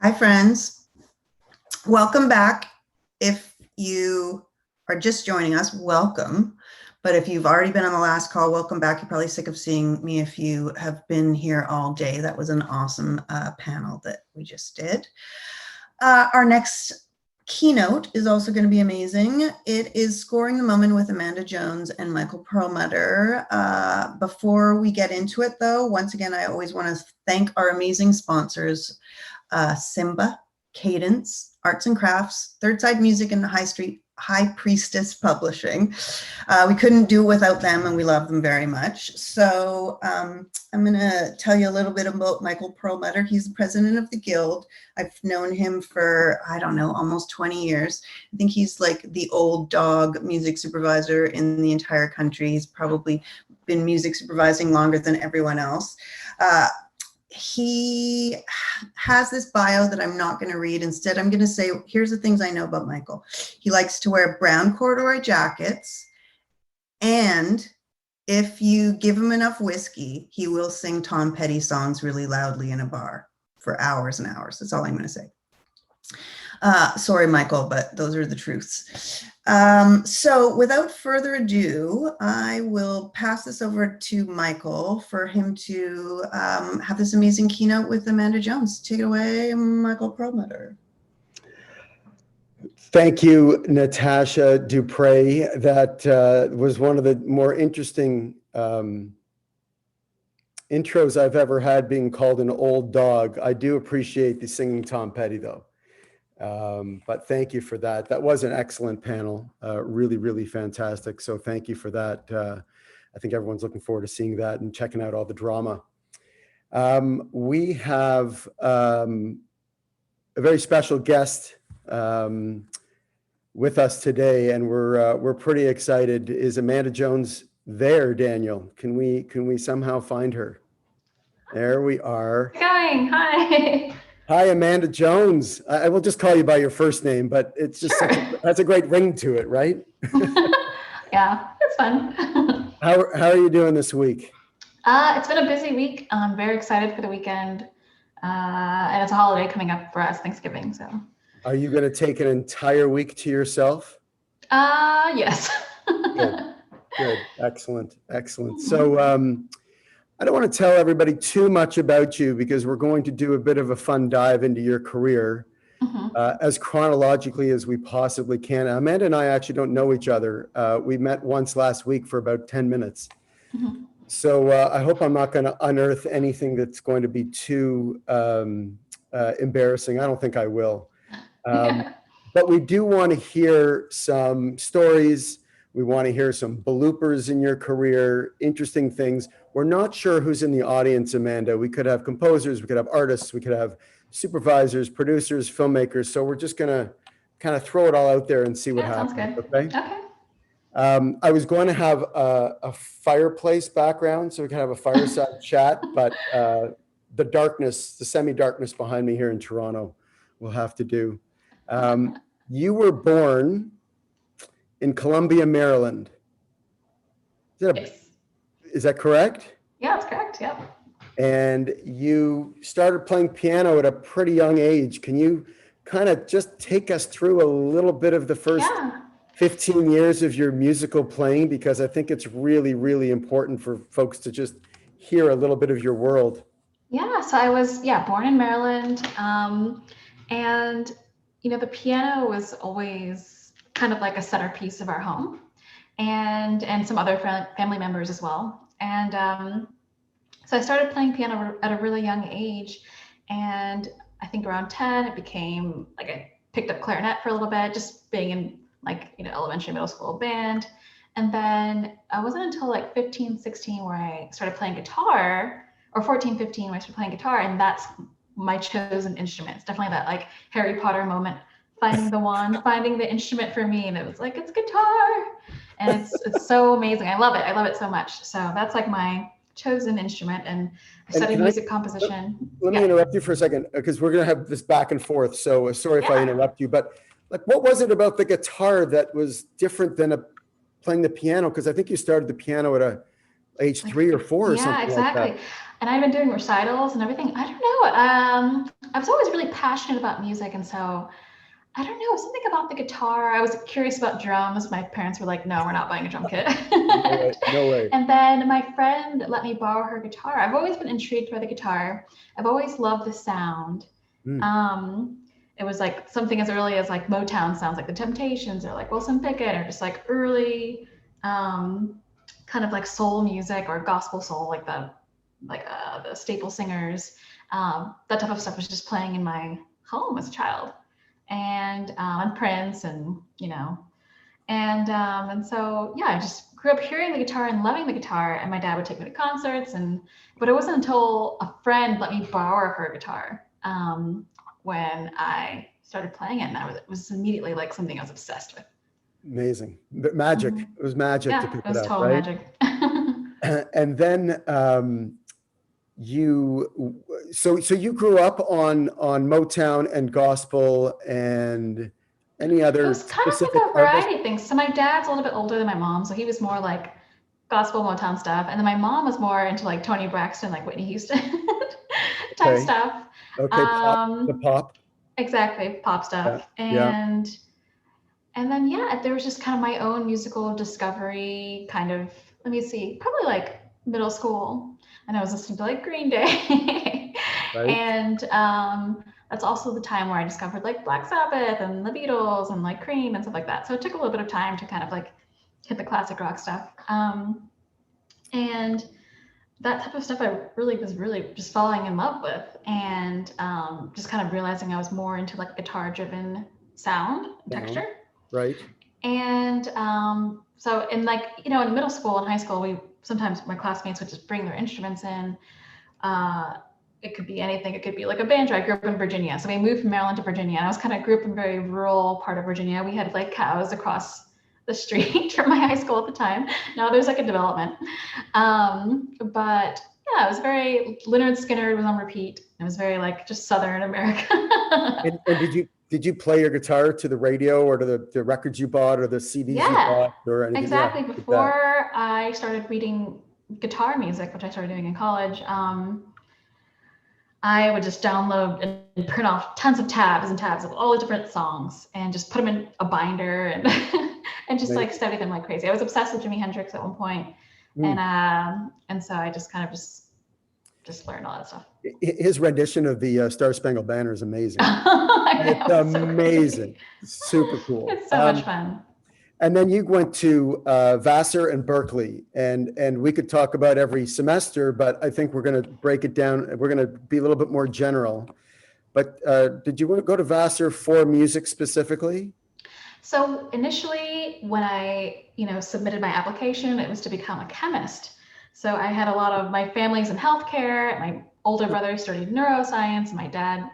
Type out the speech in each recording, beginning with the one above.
Hi, friends. Welcome back. If you are just joining us, welcome. But if you've already been on the last call, welcome back. You're probably sick of seeing me if you have been here all day. That was an awesome panel that we just did. Our next keynote is also going to be amazing. It is Scoring the Moment with Amanda Jones and Michael Perlmutter. Before we get into it, though, once again, I always want to thank our amazing sponsors, Simba, Cadence, Arts and Crafts, Third Side Music, and High Priestess Publishing. We couldn't do it without them, and we love them very much. So I'm going to tell you a little bit about Michael Perlmutter. He's the president of the Guild. I've known him for, I don't know, almost 20 years. I think he's like the old dog music supervisor in the entire country. He's probably been music supervising longer than everyone else. He has this bio that I'm not going to read. Instead, I'm going to say, here's the things I know about Michael. He likes to wear brown corduroy jackets. And if you give him enough whiskey, he will sing Tom Petty songs really loudly in a bar for hours and hours. That's all I'm going to say. Sorry, Michael, but those are the truths. So without further ado, I will pass this over to Michael for him to have this amazing keynote with Amanda Jones. Take it away, Michael Perlmutter. Thank you, Natasha Dupre. That was one of the more interesting intros I've ever had, being called an old dog. I do appreciate the singing Tom Petty, though. But thank you for that. That was an excellent panel, really, really fantastic. So thank you for that. I think everyone's looking forward to seeing that and checking out all the drama. We have a very special guest with us today, and we're pretty excited. Is Amanda Jones there, Daniel? Can we somehow find her? There we are. How's it going? Hi. Hi, Amanda Jones. I will just call you by your first name, but it's just that's a great ring to it, right? Yeah, it's fun. How are you doing this week? It's been a busy week. I'm very excited for the weekend, and it's a holiday coming up for us, Thanksgiving. So, are you going to take an entire week to yourself? Yes. Good. Excellent. So, I don't want to tell everybody too much about you because we're going to do a bit of a fun dive into your career as chronologically as we possibly can. Amanda and I actually don't know each other. We met once last week for about 10 minutes. So I hope I'm not going to unearth anything that's going to be too embarrassing. I don't think I will. But we do want to hear some stories. We want to hear some bloopers in your career, interesting things. We're not sure who's in the audience, Amanda. We could have composers, we could have artists, we could have supervisors, producers, filmmakers. So we're just going to kind of throw it all out there and see what happens. Sounds good. Okay. I was going to have a fireplace background so we could have a fireside chat, but the darkness, the semi-darkness behind me here in Toronto will have to do. You were born in Columbia, Maryland. Yes. Is that correct? Yeah, that's correct. Yep. And you started playing piano at a pretty young age. Can you kind of just take us through a little bit of the first Yeah. 15 years of your musical playing? Because I think it's really, really important for folks to just hear a little bit of your world. Yeah, so I was born in Maryland, and the piano was always kind of like a centerpiece of our home, and some other family members as well. And so I started playing piano at a really young age, and I think around 10 it became like I picked up clarinet for a little bit, just being in elementary, middle school band. And then it wasn't until like 15, 16 where I started playing guitar, or 14, 15 when I started playing guitar, and that's my chosen instrument. It's definitely that like Harry Potter moment, finding the wand, finding the instrument for me, and it was like, it's guitar, and it's so amazing. I love it so much. So that's like my chosen instrument, and I studied music composition. Let me interrupt you for a second, because we're going to have this back and forth. So sorry if I interrupt you, but like, what was it about the guitar that was different than playing the piano? Because I think you started the piano at age 3 or 4 or something like that. Yeah, exactly. And I've been doing recitals and everything. I don't know. I was always really passionate about music, and so I don't know, something about the guitar. I was curious about drums. My parents were like, no, we're not buying a drum kit. No way. And then my friend let me borrow her guitar. I've always been intrigued by the guitar. I've always loved the sound. It was like something as early as like Motown sounds, like the Temptations or like Wilson Pickett, or just like early kind of like soul music or gospel soul, like the staple singers. That type of stuff was just playing in my home as a child. And Prince, and and so I just grew up hearing the guitar and loving the guitar, and my dad would take me to concerts, but it wasn't until a friend let me borrow her guitar when I started playing it, and it was immediately like something I was obsessed with. Amazing. Magic. It was magic to pick it up, it was total right? magic. And then so you grew up on Motown and gospel and any other It was kind of specific like a variety artists? of things. So my dad's a little bit older than my mom, so he was more like gospel Motown stuff, and then my mom was more into like Toni Braxton, like Whitney Houston type stuff. Okay, the pop. Exactly, pop stuff. And then there was just kind of my own musical discovery, kind of, let me see, probably like middle school, and I was listening to like Green Day. Right. And that's also the time where I discovered like Black Sabbath and the Beatles and like Cream and stuff like that. So it took a little bit of time to kind of like hit the classic rock stuff. And that type of stuff I was really just falling in love with, and just kind of realizing I was more into like guitar-driven sound and texture. Right. And so in like, in middle school and high school, sometimes my classmates would just bring their instruments in. It could be anything. It could be like a banjo. I grew up in Virginia. So we moved from Maryland to Virginia. And I was grew up in a very rural part of Virginia. We had like cows across the street from my high school at the time. Now there's like a development. But it was very, Leonard Skinner was on repeat. It was very like just Southern America. And did you play your guitar to the radio or to the records you bought or the CDs you bought or anything? Exactly. Before I started reading guitar music, which I started doing in college, I would just download and print off tons of tabs and tabs of all the different songs and just put them in a binder and and just like study them like crazy. I was obsessed with Jimi Hendrix at one point, and so I just kind of just learned all that stuff. His rendition of the Star Spangled Banner is amazing. It's amazing. So super cool. It's so much fun. And then you went to Vassar and Berkeley, and we could talk about every semester, but I think we're going to break it down. We're going to be a little bit more general. But did you want to go to Vassar for music specifically? So initially, when I submitted my application, it was to become a chemist. So I had a lot of my family's in healthcare. My older brother studied neuroscience. My dad,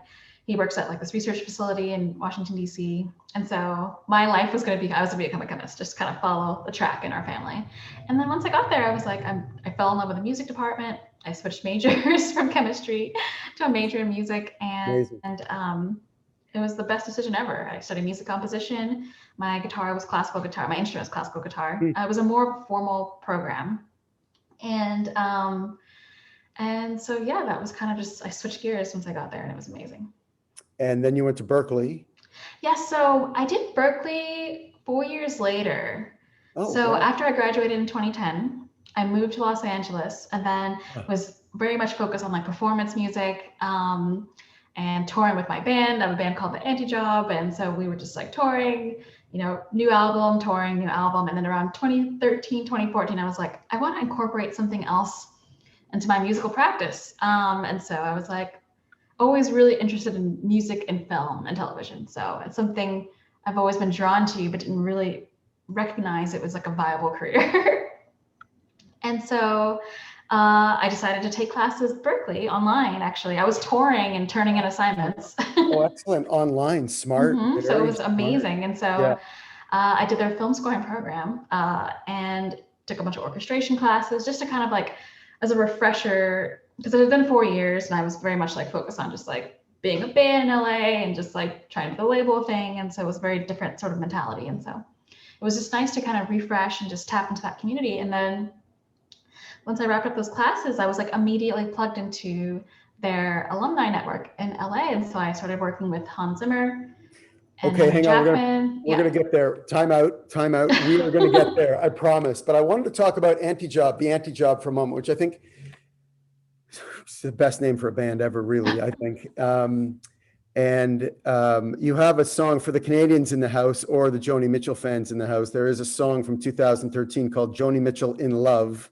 he works at like this research facility in Washington, D.C. And so my life was going to be, I was going to become a chemist, just kind of follow the track in our family. And then once I got there, I was like, I fell in love with the music department. I switched majors from chemistry to a major in music. And it was the best decision ever. I studied music composition. My guitar was classical guitar. My instrument was classical guitar. It was a more formal program. And so, yeah, that was kind of just, I switched gears once I got there, and it was amazing. And then you went to Berkeley. Yeah, so I did Berkeley 4 years later. Oh, So wow. after I graduated in 2010, I moved to Los Angeles, and then was very much focused on like performance music, and touring with my band. I have a band called the Anti-Job, and so we were just like touring, new album, touring, new album. And then around 2013, 2014, I was like, I want to incorporate something else into my musical practice. And so I was like, always really interested in music and film and television. So it's something I've always been drawn to, but didn't really recognize it was like a viable career. And so I decided to take classes at Berkeley online. Actually, I was touring and turning in assignments. Oh, excellent. Online, smart. So it was Very amazing. smart. And so Yeah. I did their film scoring program, and took a bunch of orchestration classes just to kind of like, as a refresher, because it had been 4 years and I was very much like focused on just like being a band in LA and just like trying to do the label thing. And so it was a very different sort of mentality. And so it was just nice to kind of refresh and just tap into that community. And then once I wrapped up those classes, I was like immediately plugged into their alumni network in LA. And so I started working with Hans Zimmer. And Okay, hang on. We're Yeah. going to get there. Time out. We are going to get there, I promise. But I wanted to talk about the Anti-Job for a moment, which I think is the best name for a band ever, really, I think. You have a song for the Canadians in the house, or the Joni Mitchell fans in the house. There is a song from 2013 called Joni Mitchell in Love,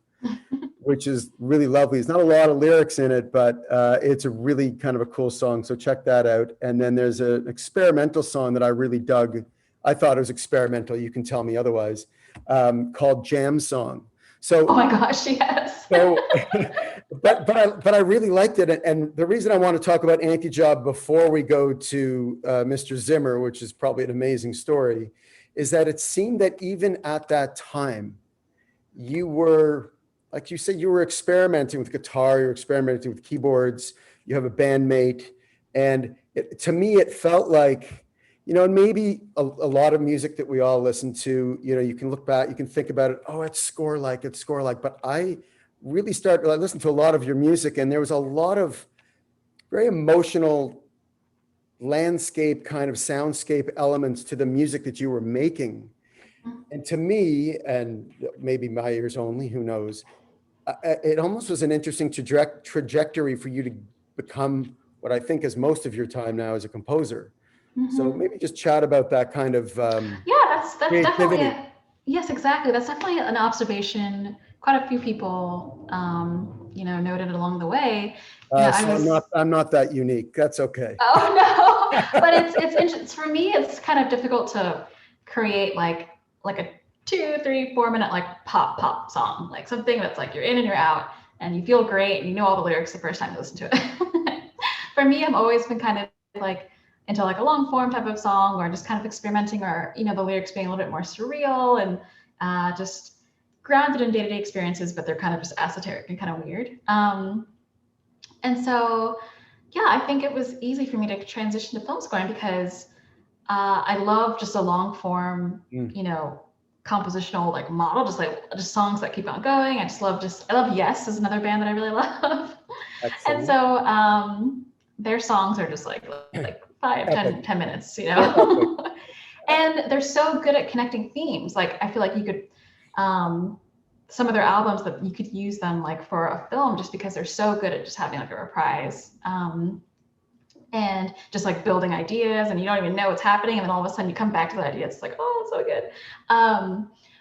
which is really lovely. There's not a lot of lyrics in it, but it's a really kind of a cool song. So check that out. And then there's an experimental song that I really dug. I thought it was experimental. You can tell me otherwise. Called Jam Song. So, oh my gosh, yes. So, but I really liked it. And the reason I want to talk about Anti-Job before we go to Mr. Zimmer, which is probably an amazing story, is that it seemed that even at that time, you were, like you said, you were experimenting with guitar, you're experimenting with keyboards, you have a bandmate. And to me, it felt like, and maybe a lot of music that we all listen to, you can look back, you can think about it, oh, it's score like. But I really I listened to a lot of your music, and there was a lot of very emotional landscape kind of soundscape elements to the music that you were making. And to me, and maybe my ears only, who knows, it almost was an interesting trajectory for you to become what I think is most of your time now as a composer. So maybe just chat about that kind of that's definitely yes, exactly. That's definitely an observation. Quite a few people, noted along the way. I'm not that unique. That's okay. Oh no, but it's for me. It's kind of difficult to create like a 2, 3, 4 minute like pop song, like something that's like you're in and you're out and you feel great and you know all the lyrics the first time you listen to it. For me, I've always been kind of like into like a long form type of song, or just kind of experimenting, or the lyrics being a little bit more surreal and just grounded in day-to-day experiences, but they're kind of just esoteric and kind of weird. And so yeah, I think it was easy for me to transition to film scoring because I love just a long form, compositional like model, just songs that keep on going. I love Yes is another band that I really love. Excellent. And so their songs are just like 5, 10 minutes, and they're so good at connecting themes. Like I feel like you could, some of their albums that you could use them like for a film, just because they're so good at just having like a reprise, and just like building ideas, and you don't even know what's happening, and then all of a sudden you come back to the idea. It's like, oh, it's so good.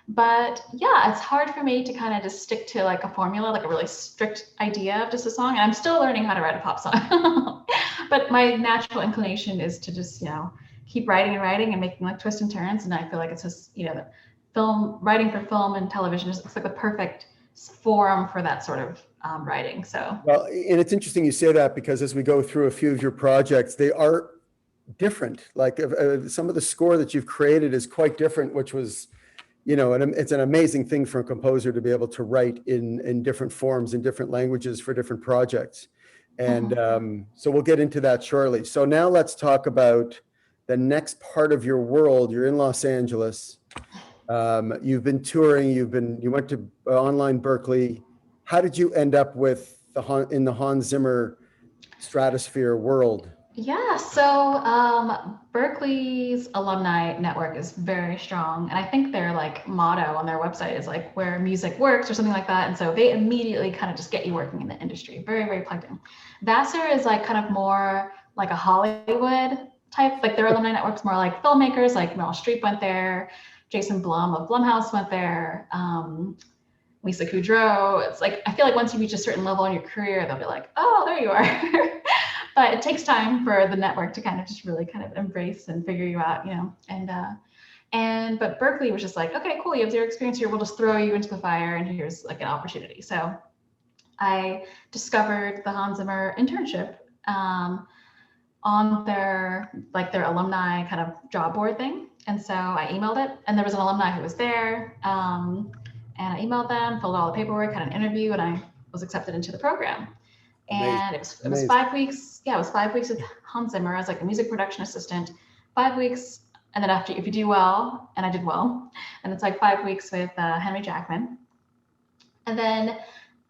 But yeah, it's hard for me to kind of just stick to like a formula, like a really strict idea of just a song. And I'm still learning how to write a pop song. But my natural inclination is to just, keep writing and making like twists and turns. And I feel like it's just, the writing for film and television is like the perfect forum for that sort of writing. So, well, and it's interesting you say that, because as we go through a few of your projects, they are different. Like some of the score that you've created is quite different, which was, and it's an amazing thing for a composer to be able to write in different forms, in different languages for different projects. And so we'll get into that shortly. So now let's talk about the next part of your world. You're in Los Angeles. You've been touring, you went to online Berkeley. how did you end up with in the Hans Zimmer stratosphere world? Yeah, so Berklee's alumni network is very strong, and I think their like motto on their website is like where music works or something like that. And so they immediately kind of just get you working in the industry, very, very plugged in. Vassar is like kind of more like a Hollywood type, like their alumni network's more like filmmakers, like Meryl Streep went there, Jason Blum of Blumhouse went there, Lisa Kudrow. It's like, I feel like once you reach a certain level in your career, they'll be like, oh, there you are. But it takes time for the network to kind of just really kind of embrace and figure you out, you know, but Berklee was just like, okay, cool, you have zero experience here, we'll just throw you into the fire and here's like an opportunity. So I discovered the Hans Zimmer internship on their alumni kind of job board thing. And so I emailed it, and there was an alumni who was there, and I emailed them, filled out all the paperwork, had an interview, and I was accepted into the program. And it was 5 weeks. Yeah, it was 5 weeks with Hans Zimmer as like a music production assistant, 5 weeks. And then after, if you do well, and I did well, and it's like 5 weeks with Henry Jackman. And then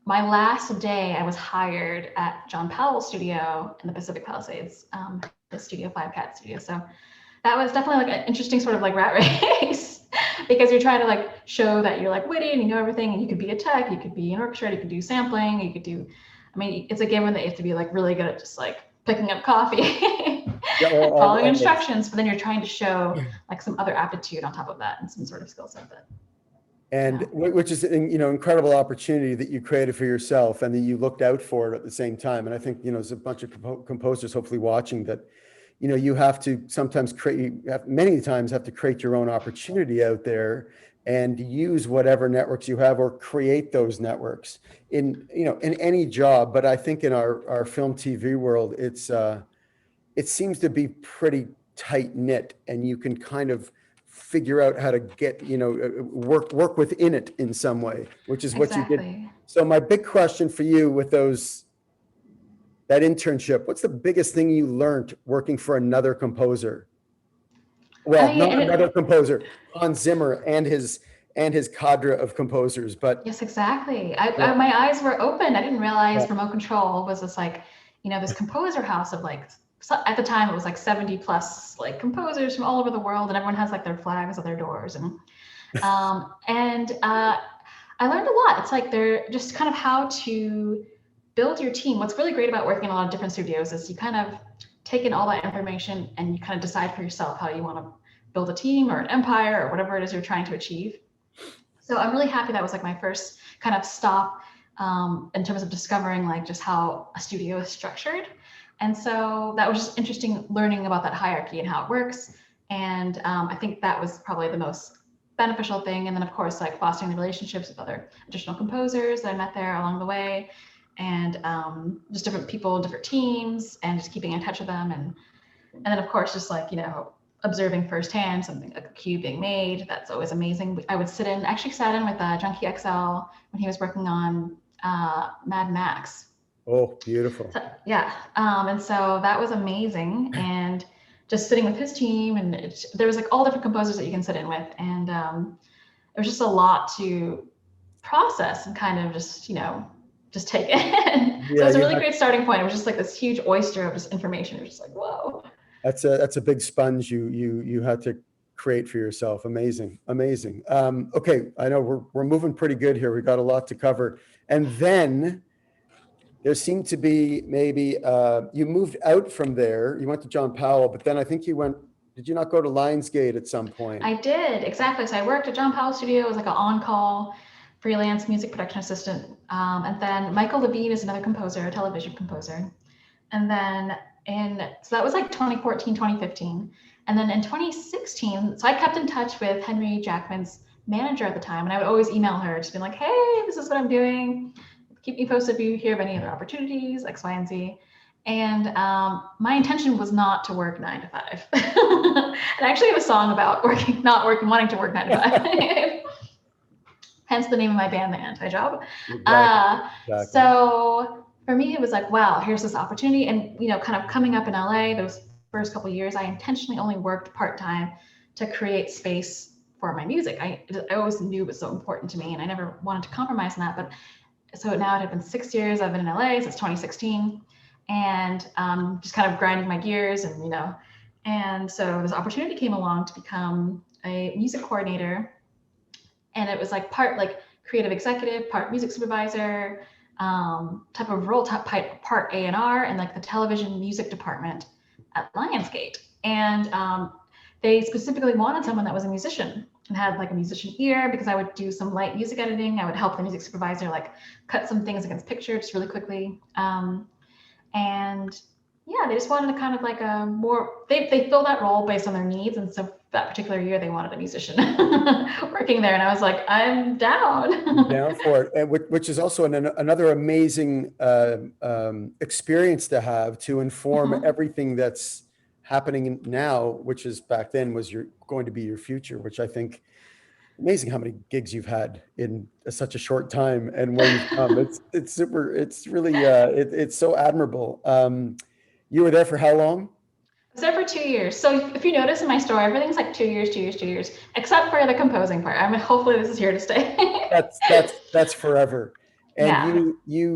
my last day, I was hired at John Powell's studio in the Pacific Palisades, the Studio 5 Cat studio. So that was definitely like an interesting sort of like rat race because you're trying to like show that you're like witty and you know everything, and you could be a tech, you could be an orchestrator, you could do sampling, you could do, I mean, it's a given that you have to be like really good at just like picking up coffee, following instructions, but then you're trying to show like some other aptitude on top of that and some sort of skill set. And which is, you know, incredible opportunity that you created for yourself and that you looked out for it at the same time. And I think, you know, there's a bunch of composers hopefully watching that, you know, you have to sometimes many times have to create your own opportunity out there and use whatever networks you have or create those networks in, you know, in any job. But I think in our film TV world, it seems to be pretty tight knit, and you can kind of figure out how to get, you know, work within it in some way, which is what you did. So my big question for you with that internship, what's the biggest thing you learned working for another composer? Well, not another composer, Hans Zimmer and his cadre of composers, but yes, exactly. My eyes were open. I didn't realize Remote Control was this like, you know, this composer house of like, at the time it was like 70 plus like composers from all over the world, and everyone has like their flags at their doors, and I learned a lot. It's like they're just kind of how to build your team. What's really great about working in a lot of different studios is you kind of take in all that information and you kind of decide for yourself how you want to build a team or an empire or whatever it is you're trying to achieve. So I'm really happy that was like my first kind of stop in terms of discovering like just how a studio is structured. And so that was just interesting learning about that hierarchy and how it works. And I think that was probably the most beneficial thing. And then of course, like fostering the relationships with other additional composers that I met there along the way, and just different people, different teams, and just keeping in touch with them. And then of course, just like, you know, observing firsthand something like a cue being made. That's always amazing. I would sat in with Junkie XL when he was working on Mad Max. Oh, beautiful. So, yeah. And so that was amazing. And just sitting with his team, and there was like all different composers that you can sit in with. And it was just a lot to process and kind of just, you know, just take in. Yeah, so it was a really great starting point. It was just like this huge oyster of just information. It was just like, whoa. That's a big sponge you had to create for yourself. Amazing. Okay, I know we're moving pretty good here. We got a lot to cover. And then there seemed to be maybe you moved out from there. You went to John Powell, but then I think did you not go to Lionsgate at some point? I did, exactly. So I worked at John Powell Studio as like an on-call freelance music production assistant. And then Michael Levine is another composer, a television composer. And then so that was like 2014, 2015. And then in 2016, so I kept in touch with Henry Jackman's manager at the time. And I would always email her, just being like, hey, this is what I'm doing. Keep me posted if you hear of any other opportunities, X, Y, and Z. And my intention was not to work 9 to 5. And I actually have a song about wanting to work 9 to 5. Hence the name of my band, The Anti-Job. Exactly. So for me, it was like, wow, here's this opportunity. And, you know, kind of coming up in LA, those first couple of years, I intentionally only worked part-time to create space for my music. I always knew it was so important to me, and I never wanted to compromise on that. But so now it had been 6 years. I've been in LA since 2016, and just kind of grinding my gears, and and so this opportunity came along to become a music coordinator, and it was like part like creative executive, part music supervisor, type of role, part A&R, and like the television music department at Lionsgate. And they specifically wanted someone that was a musician and had like a musician ear, because I would do some light music editing. I would help the music supervisor like cut some things against picture just really quickly. And yeah, they just wanted a kind of like a more, they fill that role based on their needs. And so that particular year they wanted a musician working there. And I was like, I'm down. Down for it. And which is also another amazing experience to have, to inform everything that's happening now, which is back then was going to be your future, which I think amazing how many gigs you've had in such a short time, and where you've come. It's super, it's really, it's so admirable. You were there for how long? I was there for 2 years. So if you notice in my story, everything's like 2 years, 2 years, 2 years, except for the composing part. I mean, hopefully this is here to stay. That's forever. And yeah.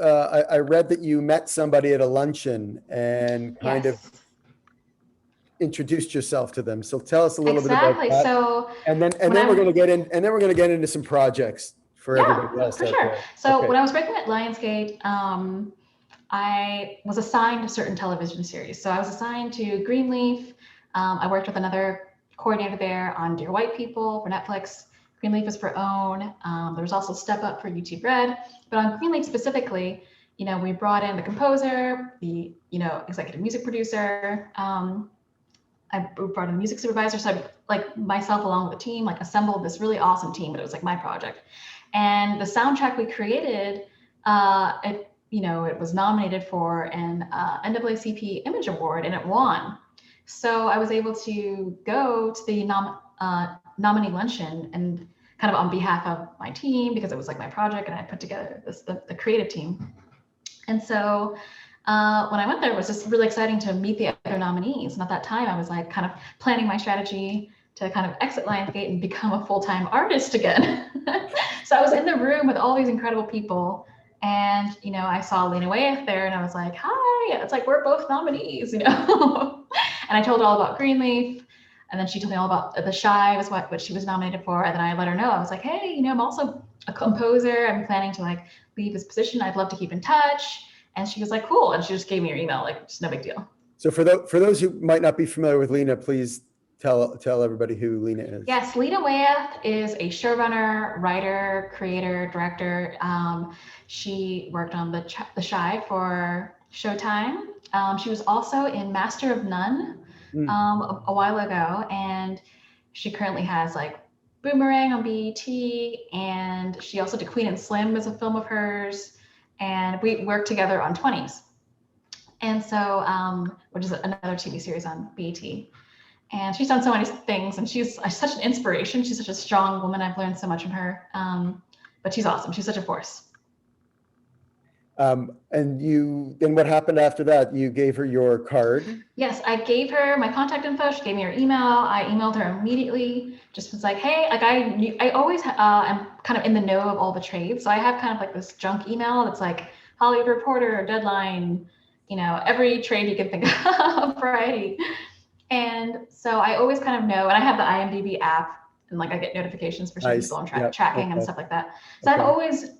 I read that you met somebody at a luncheon and kind of introduced yourself to them. So tell us a little bit about that. So, and then we're going to get into some projects for everybody else. For sure. So when I was working at Lionsgate, I was assigned a certain television series. So I was assigned to Greenleaf. I worked with another coordinator there on Dear White People for Netflix. Greenleaf is for OWN. There was also Step Up for YouTube Red. But on Greenleaf specifically, we brought in the composer, the executive music producer. I brought in a music supervisor. So I, like myself along with the team, like assembled this really awesome team, but it was like my project. And the soundtrack we created, it was nominated for an NAACP Image Award, and it won. So I was able to go to the nominee luncheon, and kind of on behalf of my team, because it was like my project, and I put together the creative team. And so when I went there, it was just really exciting to meet the other nominees. And at that time, I was like kind of planning my strategy to kind of exit Lionsgate and become a full-time artist again. So I was in the room with all these incredible people. And, I saw Lena Waithe there, and I was like, hi, it's like, we're both nominees, And I told her all about Greenleaf. And then she told me all about The Shy was what she was nominated for. And then I let her know, I was like, hey, I'm also a composer. I'm planning to like leave this position. I'd love to keep in touch. And she was like, cool. And she just gave me your email, like, just no big deal. So for those who might not be familiar with Lena, please tell everybody who Lena is. Yes, Lena Waithe is a showrunner, writer, creator, director. She worked on The Shy for Showtime. She was also in Master of None a while ago, and she currently has like Boomerang on BET, and she also did Queen and Slim as a film of hers, and we worked together on Twenties, and so which is another TV series on BET. And she's done so many things, and she's such an inspiration. She's such a strong woman. I've learned so much from her, but she's awesome. She's such a force. And then what happened after that? You gave her your card? Yes, I gave her my contact info. She gave me her email. I emailed her immediately. Just was like, hey, like I always am kind of in the know of all the trades. So I have kind of like this junk email that's like Hollywood Reporter, Deadline, every trade you can think of, variety. And so I always kind of know, and I have the IMDb app, and like I get notifications for certain people I'm tracking and stuff like that. So I've always,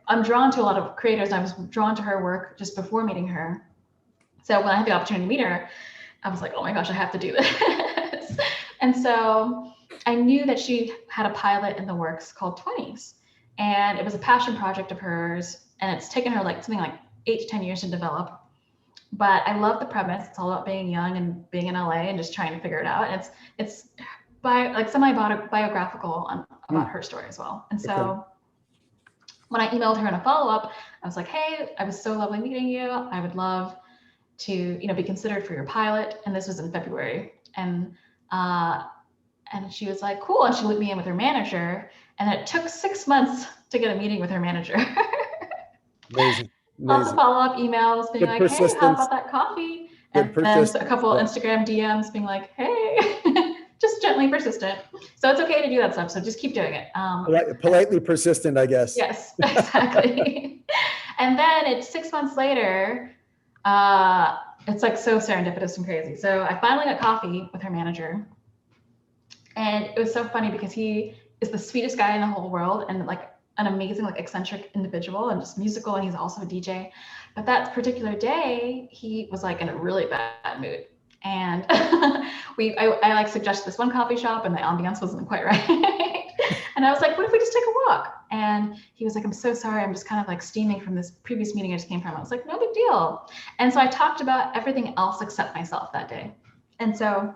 I'm drawn to a lot of creators, and I was drawn to her work just before meeting her. So when I had the opportunity to meet her, I was like, oh my gosh, I have to do this. And so I knew that she had a pilot in the works called Twenties, and it was a passion project of hers, and it's taken her like something like 8 to 10 years to develop. But I love the premise. It's all about being young and being in LA and just trying to figure it out. And it's semi-biographical about her story as well. And so when I emailed her in a follow-up, I was like, hey, I was so lovely meeting you. I would love to, be considered for your pilot. And this was in February. And she was like, cool. And she looped me in with her manager. And it took 6 months to get a meeting with her manager. Amazing. Lots of follow-up emails being like, hey, how about that coffee? And then a couple Instagram DMs being like, hey. just gently persistent. So it's okay to do that stuff. So just keep doing it. Politely persistent, I guess. Yes, exactly. And then it's 6 months later. It's like so serendipitous and crazy. So I finally got coffee with her manager, and it was so funny because he is the sweetest guy in the whole world and like an amazing, like eccentric individual and just musical, and he's also a DJ. But that particular day, he was like in a really bad mood. And I like suggested this one coffee shop, and the ambiance wasn't quite right. And I was like, what if we just take a walk? And he was like, I'm so sorry. I'm just kind of like steaming from this previous meeting I just came from. I was like, no big deal. And so I talked about everything else except myself that day. And so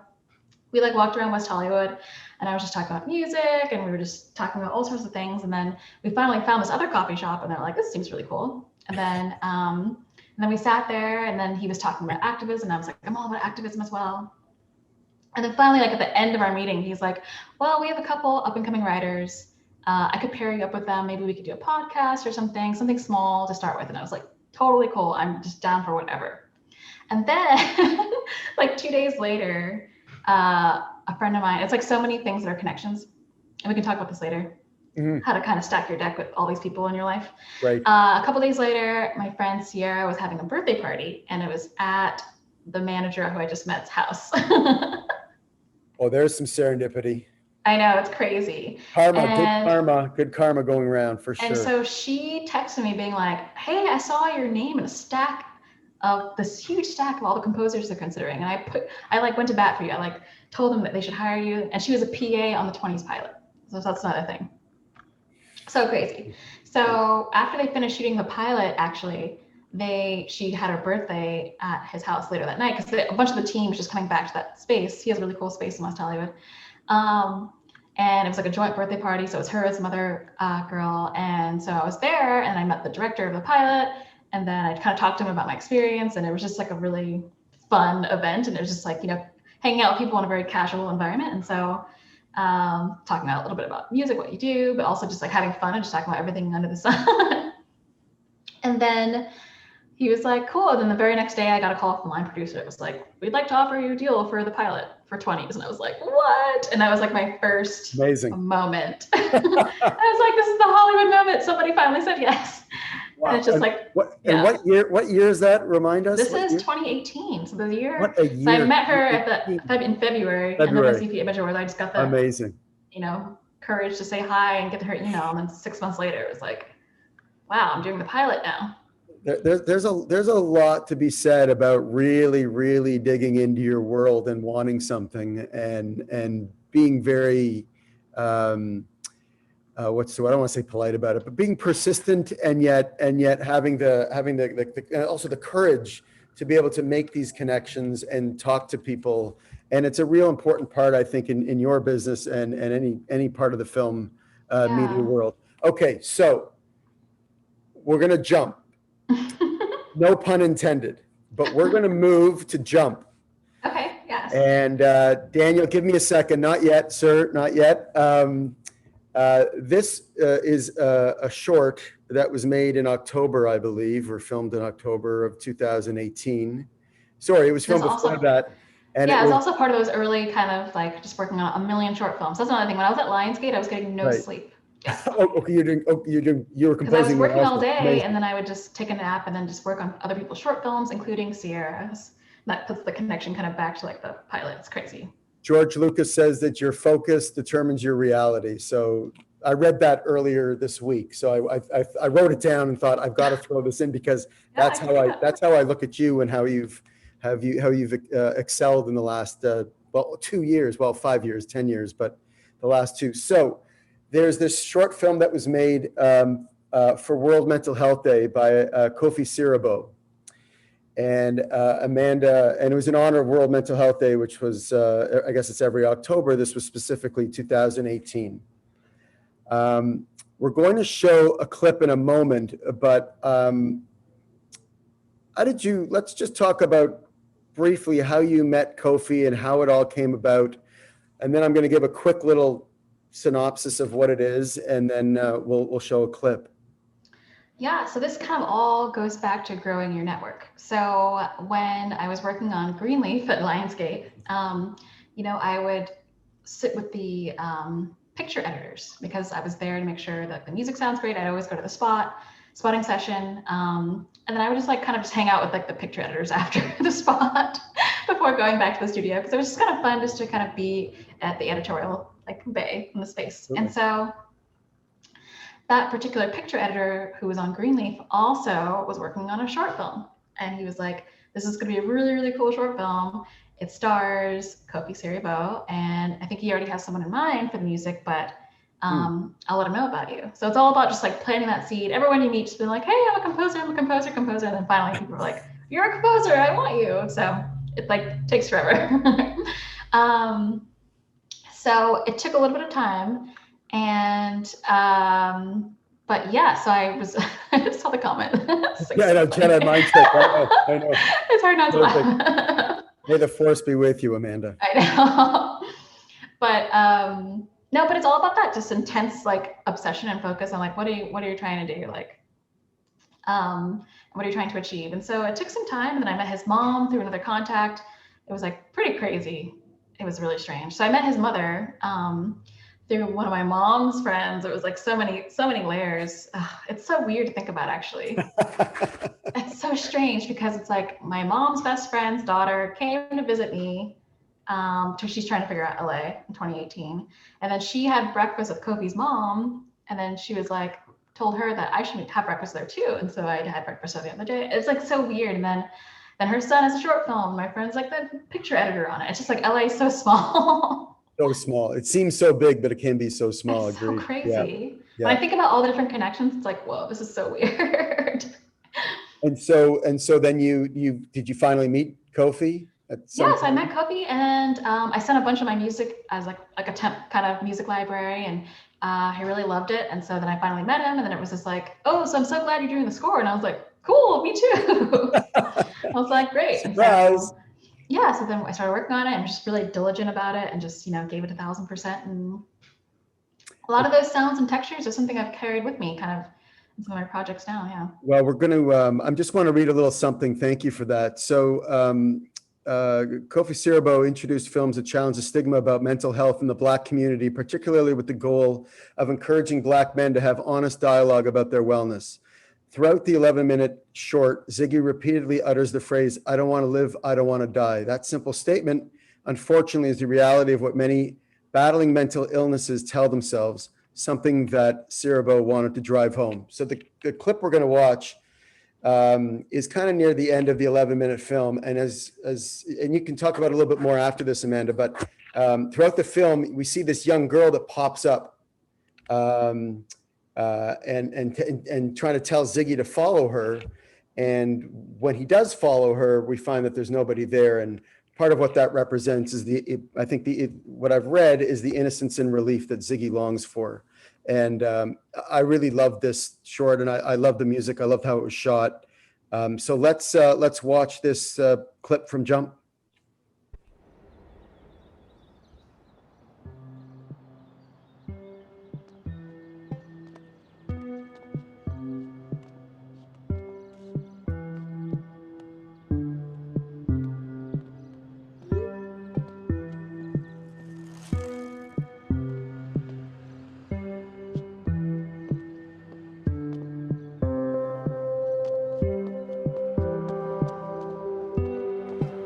we like walked around West Hollywood, and I was just talking about music, and we were just talking about all sorts of things. And then we finally found this other coffee shop, and they're like, this seems really cool. And then we sat there, and then he was talking about activism, and I was like, I'm all about activism as well. And then finally, like at the end of our meeting, he's like, well, we have a couple up and coming writers. I could pair you up with them. Maybe we could do a podcast or something small to start with. And I was like, totally cool. I'm just down for whatever. And then like 2 days later, a friend of mine, it's like so many things that are connections, and we can talk about this later, how to kind of stack your deck with all these people in your life. Right. A couple days later, my friend Sierra was having a birthday party, and it was at the manager who I just met's house. Oh, there's some serendipity. I know, it's crazy. Good karma going around for sure. And so she texted me being like, hey, I saw your name in a stack of this huge stack of all the composers they're considering. And I like went to bat for you. I like told them that they should hire you. And she was a PA on the 20s pilot. So that's another thing. So crazy. So after they finished shooting the pilot, actually, she had her birthday at his house later that night, because a bunch of the team was just coming back to that space. He has a really cool space in West Hollywood. And it was like a joint birthday party. So it was her and some other girl. And so I was there, and I met the director of the pilot, and then I kind of talked to him about my experience, and it was just like a really fun event. And it was just like, hanging out with people in a very casual environment. And so talking about a little bit about music, what you do, but also just like having fun and just talking about everything under the sun. And then he was like, cool. And then the very next day I got a call from the line producer. It was like, we'd like to offer you a deal for the pilot for 20s. And I was like, what? And that was like my first moment. I was like, this is the Hollywood moment. Somebody finally said yes. Wow. And it's just what year is that? Remind us. This is 2018. So the year. What a year. So I met her in February. And then the CP Image Awards, I just got the amazing, courage to say hi and get her email. And then 6 months later, it was like, wow, I'm doing the pilot now. There's a lot to be said about really, really digging into your world and wanting something and being very, I don't want to say polite about it, but being persistent and yet having also the courage to be able to make these connections and talk to people. And it's a real important part, I think, in your business and any part of the film media world. Okay, so we're gonna jump. No pun intended, but we're going to move to jump. Okay, yes. And Daniel, give me a second. Not yet, sir, not yet. This is a short that was made in October, I believe, or filmed in October of 2018. Sorry, it was filmed before that. And it was also part of those early kind of like just working on a million short films. That's another thing. When I was at Lionsgate, I was getting no sleep. Yeah. You were composing. Because I was working all day. Amazing. And then I would just take a nap and then just work on other people's short films, including Sierra's. That puts the connection kind of back to like the pilot. It's crazy. George Lucas says that your focus determines your reality. So I read that earlier this week. So I wrote it down and thought I've got to throw this in because that's how I look at you and how you've excelled in the last 2 years, 5 years, 10 years, but the last two. So there's this short film that was made for World Mental Health Day by Kofi Siriboe and Amanda, and it was in honor of World Mental Health Day, which was, I guess it's every October. This was specifically 2018. We're going to show a clip in a moment, but let's just talk about briefly how you met Kofi and how it all came about. And then I'm going to give a quick little synopsis of what it is, and then we'll show a clip. Yeah, so this kind of all goes back to growing your network. So when I was working on Greenleaf at Lionsgate, I would sit with the picture editors because I was there to make sure that the music sounds great. I'd always go to the spotting session. And then I would just like kind of just hang out with like the picture editors after the spot before going back to the studio, because it was just kind of fun just to kind of be at the editorial like bay in the space. Okay. And so that particular picture editor who was on Greenleaf also was working on a short film. And he was like, this is going to be a really, really cool short film. It stars Kofi Siriboe, and I think he already has someone in mind for the music, but I'll let him know about you. So it's all about just like planting that seed. Everyone you meet just being like, hey, I'm a composer. And then finally people are like, you're a composer, I want you. So it like takes forever. So it took a little bit of time. And but yeah, so I just saw the comment. Yeah, I know, Jedi mindset. I know. It's hard not to laugh. May the force be with you, Amanda. I know. But no, but it's all about that just intense like obsession and focus on like what are you trying to do? Like what are you trying to achieve? And so it took some time, and then I met his mom through another contact. It was like pretty crazy. It was really strange. So I met his mother through one of my mom's friends. It was like so many layers. It's so weird to think about, actually. It's so strange because it's like my mom's best friend's daughter came to visit me. So she's trying to figure out LA in 2018. And then she had breakfast with Kofi's mom. And then she was like, told her that I should have breakfast there too. And so I had breakfast the other day. It's like so weird. And then her son has a short film. My friend's like the picture editor on it. It's just like LA is so small. So small. It seems so big, but it can be so small. It's Agreed. so crazy. Yeah. When I think about all the different connections, it's like, whoa, this is so weird. And so then did you finally meet Kofi? Yes, I met Kofi, and I sent a bunch of my music as like a temp kind of music library, and he really loved it. And so then I finally met him, and then it was just like, oh, so I'm so glad you're doing the score. And I was like, cool, me too. I was like, great. Surprise. So then I started working on it and just really diligent about it, and just, gave it 1,000%. And a lot of those sounds and textures are something I've carried with me kind of in some of my projects now. Yeah. Well, we're going to, I just want to read a little something. Thank you for that. So Kofi Siriboe introduced films that challenge the stigma about mental health in the Black community, particularly with the goal of encouraging Black men to have honest dialogue about their wellness. Throughout the 11-minute short, Ziggy repeatedly utters the phrase, I don't want to live, I don't want to die. That simple statement, unfortunately, is the reality of what many battling mental illnesses tell themselves, something that Siriboe wanted to drive home. So the clip we're going to watch is kind of near the end of the 11-minute film. And and you can talk about it a little bit more after this, Amanda, but throughout the film, we see this young girl that pops up and trying to tell Ziggy to follow her. And when he does follow her, we find that there's nobody there. And part of what that represents is what I've read is the innocence and relief that Ziggy longs for. And I really loved this short, and I love the music. I loved how it was shot. So let's watch this clip from Jump.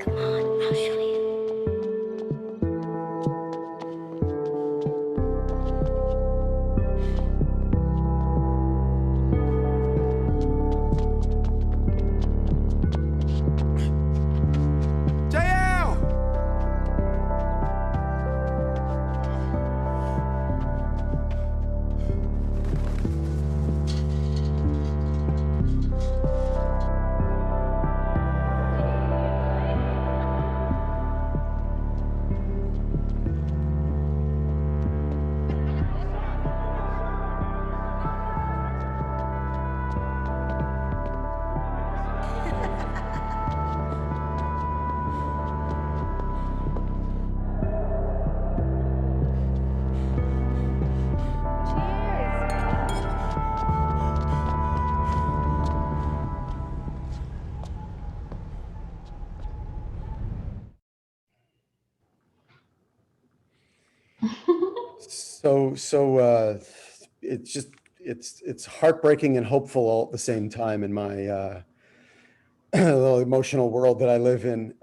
Come on. It's just, it's heartbreaking and hopeful all at the same time in my little emotional world that I live in.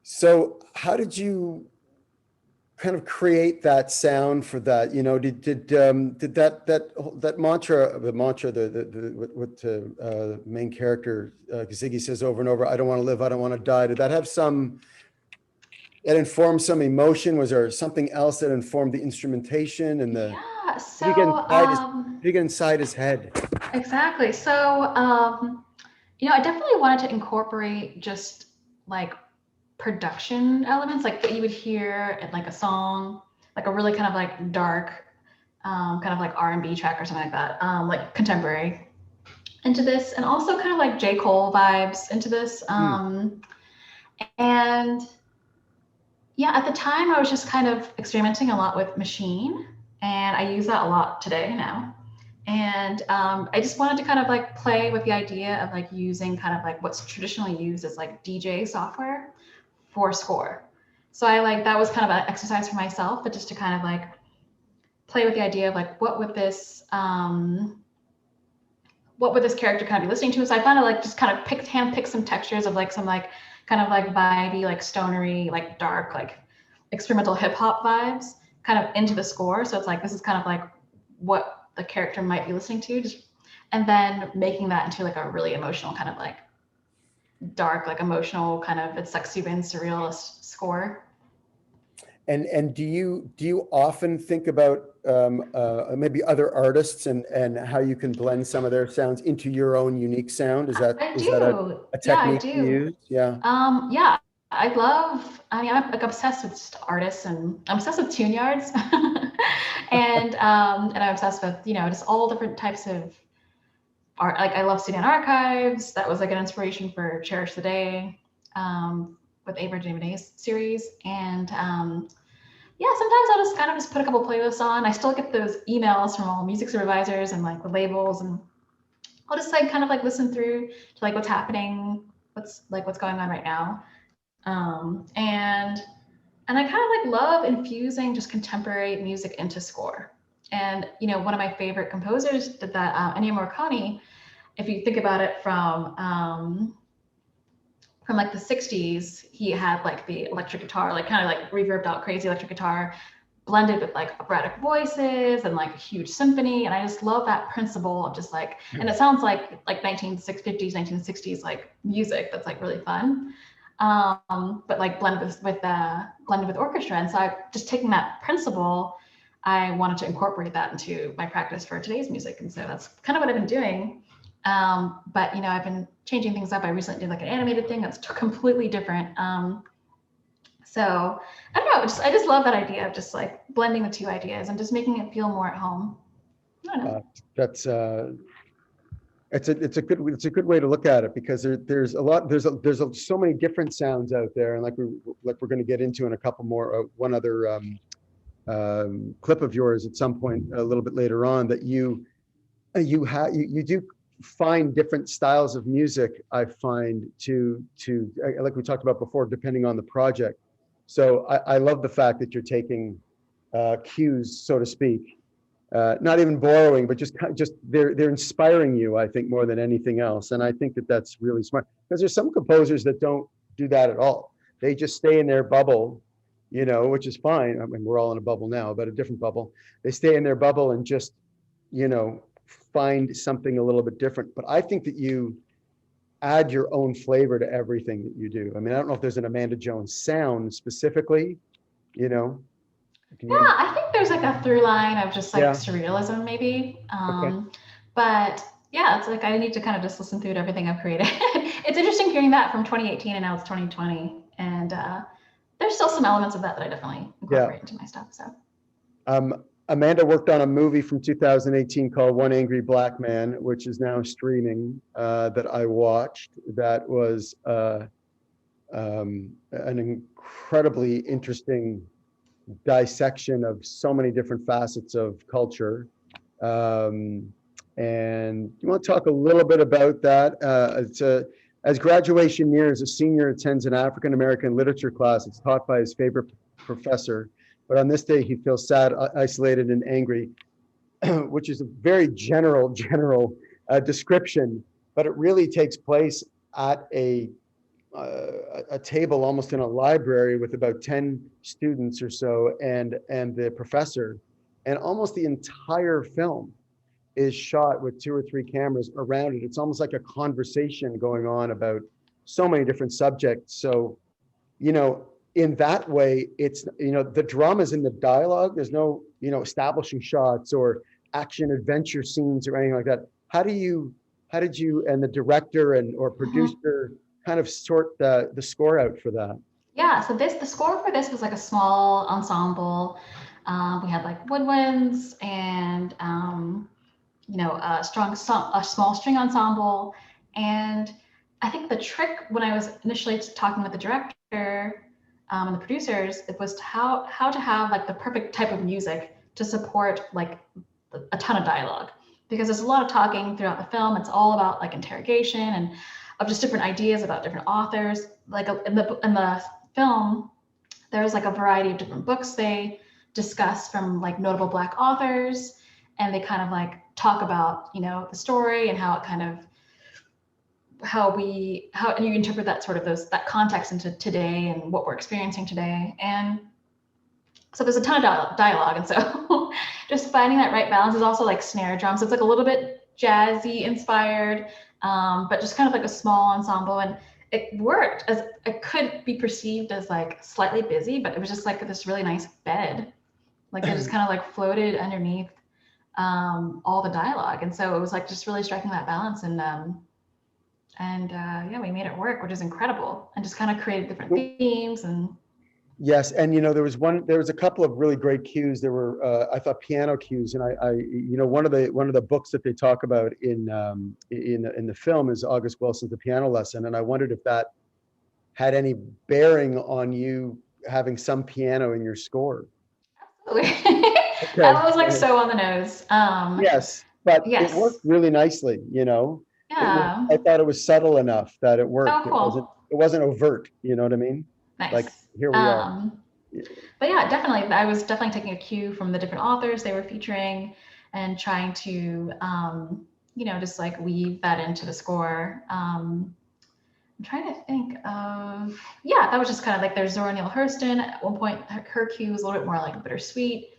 So how did you kind of create that sound for that? You know, did that mantra, what main character Ziggy says over and over, I don't want to live, I don't want to die. Did that have it informed some emotion? Was there something else that informed the instrumentation and the? Yeah, so Did you get inside his head? exactly. So you know, I definitely wanted to incorporate just like production elements like that you would hear in like a song, like a really kind of like dark, kind of like R&B track or something like that, like contemporary into this, and also kind of like J. Cole vibes into this. And yeah, at the time I was just kind of experimenting a lot with machine, and I use that a lot today now. And I just wanted to kind of like play with the idea of like using kind of like what's traditionally used as like DJ software for score. So that was kind of an exercise for myself, but just to kind of like play with the idea of like what would this character kind of be listening to. So I found to like just kind of handpick some textures of like some like kind of like vibey, like stonery, like dark, like experimental hip hop vibes kind of into the score. So it's like this is kind of like what the character might be listening to, and then making that into like a really emotional kind of like dark, like emotional kind of, it's like super surrealist score. And do you often think about maybe other artists and how you can blend some of their sounds into your own unique sound? Is that a technique you use? Yeah. Yeah, I mean, I'm like obsessed with just artists, and I'm obsessed with tune yards, and I'm obsessed with, you know, just all different types of art. Like I love Sudan Archives. That was like an inspiration for Cherish the Day, with Ava DuVernay's series. And yeah, sometimes I'll just kind of just put a couple playlists on. I still get those emails from all music supervisors and like the labels, and I'll just like kind of like listen through to like what's happening, what's going on right now. And I kind of like love infusing just contemporary music into score. And, you know, one of my favorite composers did that, Ennio Morricone. If you think about it from like the 60s, he had like the electric guitar, like kind of like reverbed out crazy electric guitar blended with like operatic voices and like a huge symphony. And I just love that principle of just like, and it sounds like 1950s, 1960s, like music that's like really fun. But like blended with orchestra. And so just taking that principle, I wanted to incorporate that into my practice for today's music. And so that's kind of what I've been doing. But, you know, I've been changing things up. I recently did like an animated thing that's completely different. So I don't know, I just love that idea of just like blending the two ideas and just making it feel more at home. I don't know. That's it's a good way to look at it, because there's so many different sounds out there, and like we're going to get into in a couple more, one other clip of yours at some point a little bit later on, that you do find different styles of music. I find to like we talked about before, depending on the project. So I love the fact that you're taking cues, so to speak. Not even borrowing, but just they're inspiring you, I think, more than anything else. And I think that that's really smart, because there's some composers that don't do that at all. They just stay in their bubble, you know, which is fine. I mean, we're all in a bubble now, but a different bubble. They stay in their bubble and just, you know, find something a little bit different. But I think that you add your own flavor to everything that you do. I mean, I don't know if there's an Amanda Jones sound specifically, you know. Yeah, I think there's like a through line of just like surrealism maybe. But yeah, it's like I need to kind of just listen through to everything I've created. It's interesting hearing that from 2018 and now it's 2020. And there's still some elements of that I definitely incorporate into my stuff. So Amanda worked on a movie from 2018 called One Angry Black Man, which is now streaming, that I watched. That was an incredibly interesting dissection of so many different facets of culture. And you want to talk a little bit about that? As graduation nears, a senior attends an African-American literature class. It's taught by his favorite professor, but on this day he feels sad, isolated, and angry, which is a very general description, but it really takes place at a table almost in a library with about 10 students or so and the professor, and almost the entire film is shot with 2 or 3 cameras around it. It's almost like a conversation going on about so many different subjects. So, you know, in that way, it's, you know, the drama's in the dialogue. There's no, you know, establishing shots or action adventure scenes or anything like that. How did you and the director or producer kind of sort the score out for that? Yeah, so the score for this was like a small ensemble. We had like woodwinds and you know, a small string ensemble. And I think the trick when I was initially talking with the director and the producers, it was how to have like the perfect type of music to support like a ton of dialogue, because there's a lot of talking throughout the film. It's all about like interrogation and of just different ideas about different authors. Like in the film, there's like a variety of different books they discuss from like notable Black authors, and they kind of like talk about, you know, the story and how it kind of how you interpret that sort of that context into today and what we're experiencing today. And so there's a ton of dialogue, and so just finding that right balance is also like snare drum. So it's like a little bit jazzy inspired, but just kind of like a small ensemble. And it worked, as it could be perceived as like slightly busy, but it was just like this really nice bed. Like it just kind of like floated underneath all the dialogue. And so it was like just really striking that balance. And yeah, we made it work, which is incredible, and just kind of created different themes. And yes, and you know, there was a couple of really great cues. There were I thought piano cues, and I you know, one of the books that they talk about in the film is August Wilson's The Piano Lesson, and I wondered if that had any bearing on you having some piano in your score. absolutely. Okay. That was like so on the nose. Yes, but yes. it worked really nicely, you know. Yeah. I thought it was subtle enough that it worked. Oh, cool. It wasn't overt, you know what I mean? Nice. Like, here we are. But yeah, definitely. I was definitely taking a cue from the different authors they were featuring and trying to, you know, just like weave that into the score. I'm trying to think of, yeah, that was just kind of like there's Zora Neale Hurston. At one point, her cue was a little bit more like bittersweet,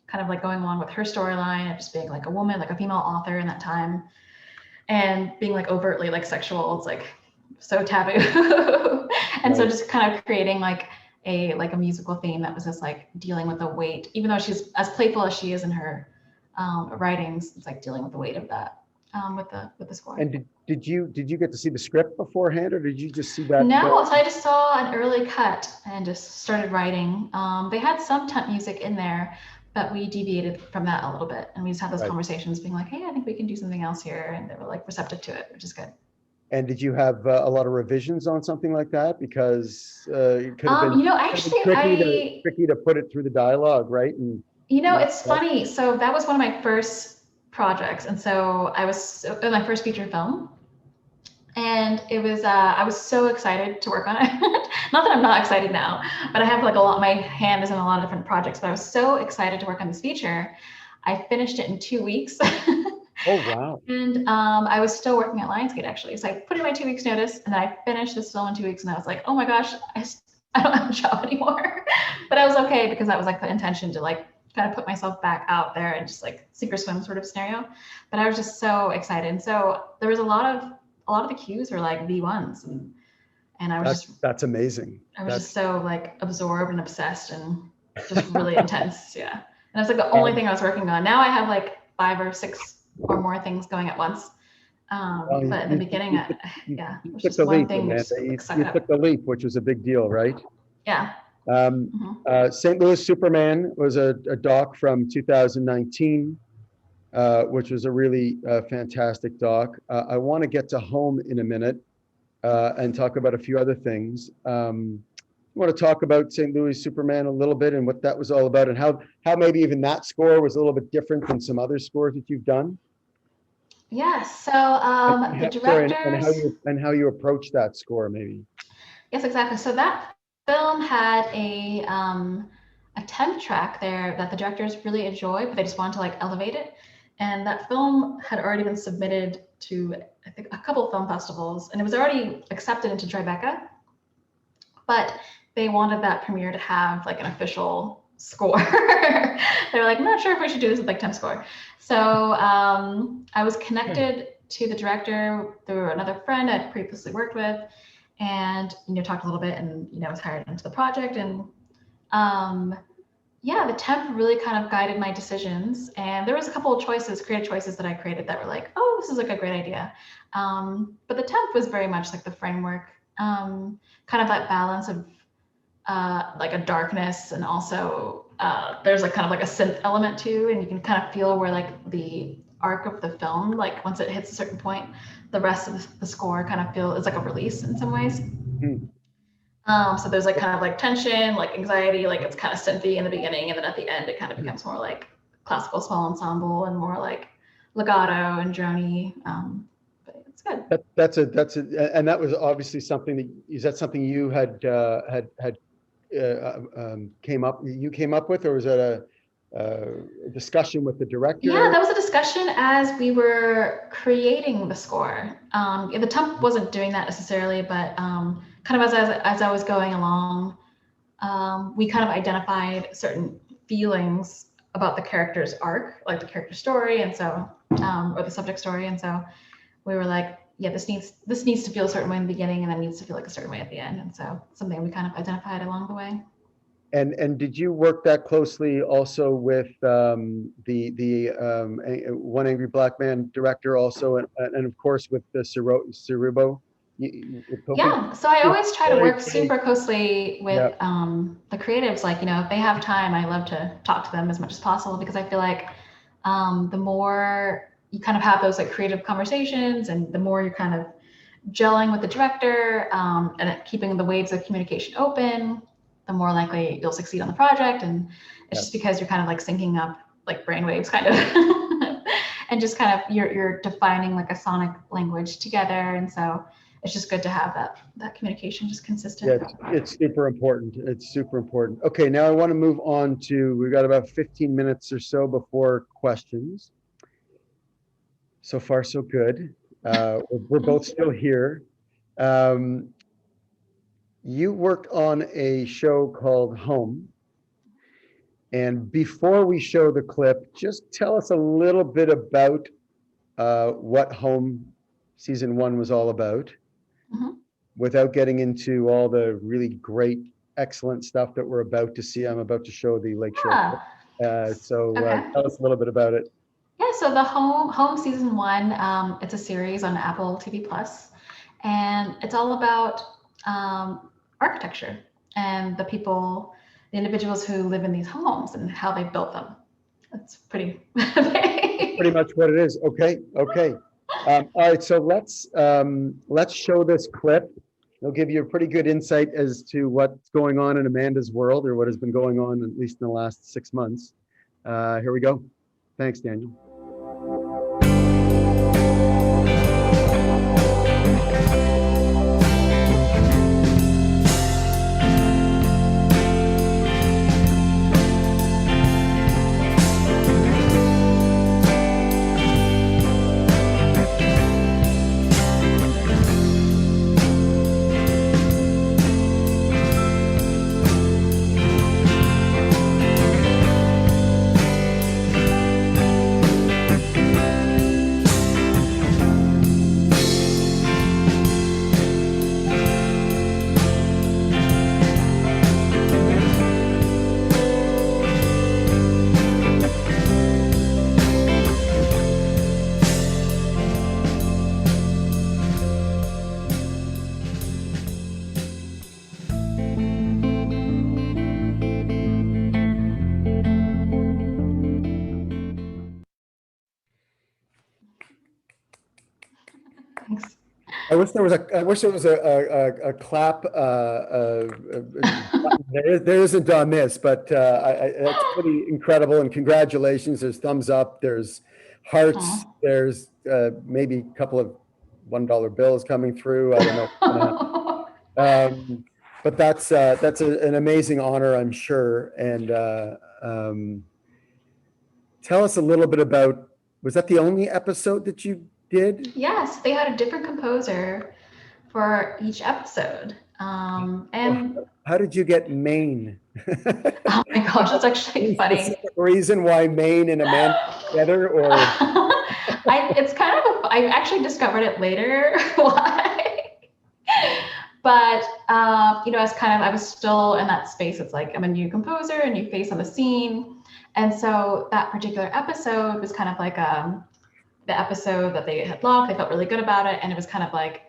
kind of like going along with her storyline of just being like a woman, like a female author in that time, and being like overtly like sexual. It's like so taboo. And so just kind of creating like a musical theme that was just like dealing with the weight, even though she's as playful as she is in her writings, it's like dealing with the weight of that with the score. And did you get to see the script beforehand, or did you just see that? No, so I just saw an early cut and just started writing. They had some temp music in there, but we deviated from that a little bit, and we just had those conversations being like, hey, I think we can do something else here, and they were like receptive to it, which is good. And did you have a lot of revisions on something like that? Because it could have been, you know, actually, tricky to put it through the dialogue, right? And you know, it's funny. So that was one of my first projects, and so I was in my first feature film, and it was I was so excited to work on it. Not that I'm not excited now, but I have like my hand is in a lot of different projects. But I was so excited to work on this feature. I finished it in 2 weeks. Oh, wow. And I was still working at Lionsgate, actually. So I put in my 2 weeks notice, and then I finished this film in 2 weeks, and I was like, oh my gosh, I don't have a job anymore. But I was okay, because that was like the intention to like kind of put myself back out there and just like sink or swim sort of scenario. But I was just so excited. And so there was a lot of the cues were like V1s, and I was that's amazing. I was just so like absorbed and obsessed and just really intense. Yeah. And that's like the only thing I was working on. Now I have like 5 or 6 or more things going at once. But in the beginning, yeah, it was just one thing. You took the leap, which was a big deal, right? Yeah. St. Louis Superman was a doc from 2019, which was a really fantastic doc. I want to get to Home in a minute and talk about a few other things. I want to talk about St. Louis Superman a little bit and what that was all about, and how maybe even that score was a little bit different than some other scores that you've done. Yes. So the directors and how you approach that score, maybe. Yes, exactly. So that film had a temp track there that the directors really enjoyed, but they just wanted to like elevate it. And that film had already been submitted to, I think, a couple of film festivals, and it was already accepted into Tribeca, but they wanted that premiere to have like an official score. They were like, I'm not sure if we should do this with like temp score. So I was connected to the director through another friend I'd previously worked with, and talked a little bit, and was hired into the project. And yeah, the temp really kind of guided my decisions. And there was a couple of creative choices that I created that were like, oh, this is like a great idea. But the temp was very much like the framework, kind of that balance of like a darkness, and also there's like kind of like a synth element too, and you can kind of feel where like the arc of the film, like once it hits a certain point, the rest of the score kind of is like a release in some ways. So there's like kind of like tension, like anxiety, like it's kind of synthy in the beginning, and then at the end it kind of becomes more like classical small ensemble and more like legato and drony. But it's good. And that was obviously something that, is that something you had came up with, or was that a discussion with the director? Yeah, that was a discussion as we were creating the score. The temp wasn't doing that necessarily, but kind of as I was going along, we kind of identified certain feelings about the character's arc, like the character story, and so or the subject story, and so we were like, yeah, this needs to feel a certain way in the beginning, and then needs to feel like a certain way at the end, and so something we kind of identified along the way. And did you work that closely also with the One Angry Black Man director also, and of course with the Cerubo? Yeah, so I always try to work super closely with the creatives. Like, if they have time, I love to talk to them as much as possible, because I feel like the more you kind of have those like creative conversations, and the more you're kind of gelling with the director and keeping the waves of communication open, the more likely you'll succeed on the project. And it's just because you're kind of like syncing up like brainwaves kind of and just kind of you're defining like a sonic language together. And so it's just good to have that communication just consistent. Yeah, it's super important. It's super important. Okay, now I want to move on to, we've got about 15 minutes or so before questions. So far, so good. We're both still here. You worked on a show called Home. And before we show the clip, just tell us a little bit about what Home season 1 was all about, without getting into all the really great, excellent stuff that we're about to see. I'm about to show the Lakeshore. Tell us a little bit about it. Yeah, so the Home season 1, it's a series on Apple TV Plus, and it's all about architecture and the individuals who live in these homes and how they built them. That's pretty much what it is. Okay. All right, so let's show this clip. It'll give you a pretty good insight as to what's going on in Amanda's world, or what has been going on at least in the last 6 months. Here we go. Thanks, Daniel. I wish there was a clap. There isn't on this, but that's pretty incredible. And congratulations. There's thumbs up. There's hearts. There's maybe a couple of $1 bills coming through. I don't know. but that's an amazing honor, I'm sure. And tell us a little bit about, was that the only episode that you did? Yes, they had a different composer for each episode. And How did you get Maine? oh my gosh, that's actually Any funny. specific reason why Maine and Amanda together, or It's kind of I actually discovered it later why. But I was still in that space. It's like I'm a new composer, a new face on the scene, and so that particular episode was kind of like the episode that they had locked. They felt really good about it, and it was kind of like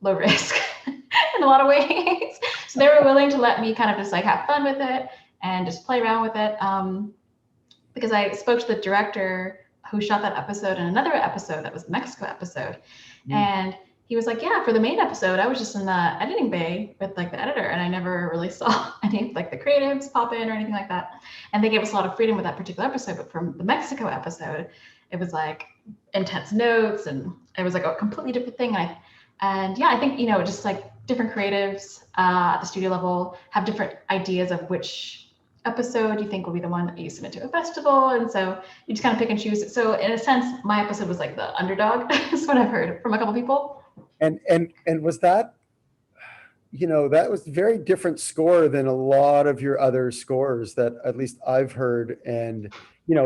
low risk in a lot of ways. So they were willing to let me kind of just like have fun with it and just play around with it. Because I spoke to the director who shot that episode and another episode that was the Mexico episode. And he was like, yeah, for the main episode, I was just in the editing bay with like the editor, and I never really saw any like the creatives pop in or anything like that. And they gave us a lot of freedom with that particular episode. But from the Mexico episode, it was like intense notes, and it was like a completely different thing. And I think, just like different creatives at the studio level have different ideas of which episode you think will be the one that you submit to a festival. And so you just kind of pick and choose. So in a sense, my episode was like the underdog, is what I've heard from a couple people. and was that, that was a very different score than a lot of your other scores that at least I've heard. And,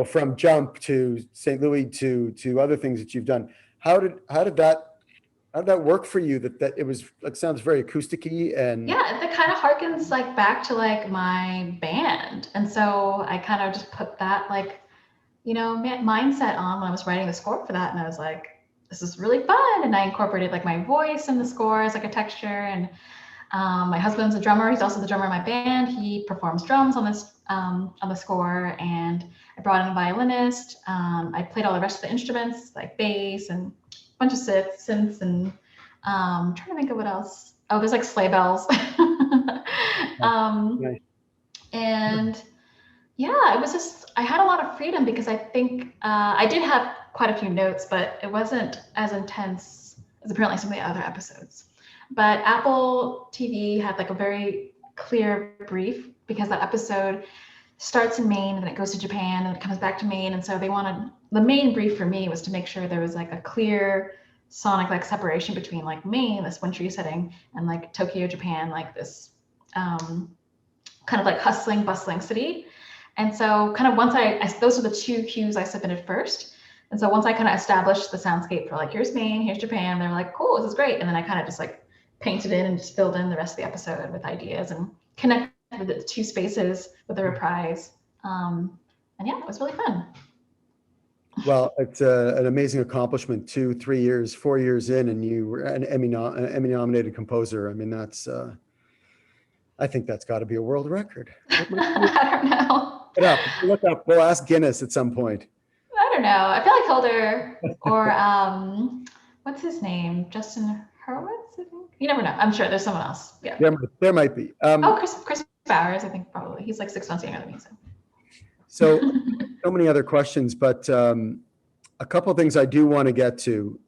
from Jump to St. Louis to other things that you've done. How did that work for you? That it was, it sounds very acousticy and. Yeah, that kind of harkens like back to like my band. And so I kind of just put that like, mindset on when I was writing the score for that. And I was like, this is really fun. And I incorporated like my voice in the score as like a texture. And my husband's a drummer. He's also the drummer in my band. He performs drums on the score. And I brought in a violinist. I played all the rest of the instruments like bass and a bunch of synths, and I'm trying to think of what else. Oh, there's like sleigh bells. Nice. And it was just, I had a lot of freedom because I think I did have quite a few notes, but it wasn't as intense as apparently some of the other episodes. But Apple TV had like a very clear brief because that episode starts in Maine and then it goes to Japan and it comes back to Maine. And so the main brief for me was to make sure there was like a clear sonic like separation between like Maine, this wintry setting, and like Tokyo, Japan, like this kind of like hustling, bustling city. And so kind of once those are the two cues I submitted first. And so once I kind of established the soundscape for like, here's Maine, here's Japan, they're like, cool, this is great. And then I kind of just like painted in and just filled in the rest of the episode with ideas and connected the two spaces with the reprise. It was really fun. Well, it's an amazing accomplishment. 2, 3 years, 4 years in, and you were an Emmy nominated composer. I mean, that's, I think that's got to be a world record. I don't know. Look up. We'll ask Guinness at some point. I don't know. I feel like Hilder or what's his name? Justin Hurwitz, I think. You never know. I'm sure there's someone else. Yeah. There might be. Chris Bowers, I think probably. He's like 6 months younger than me. So many other questions, but a couple of things I do want to get to.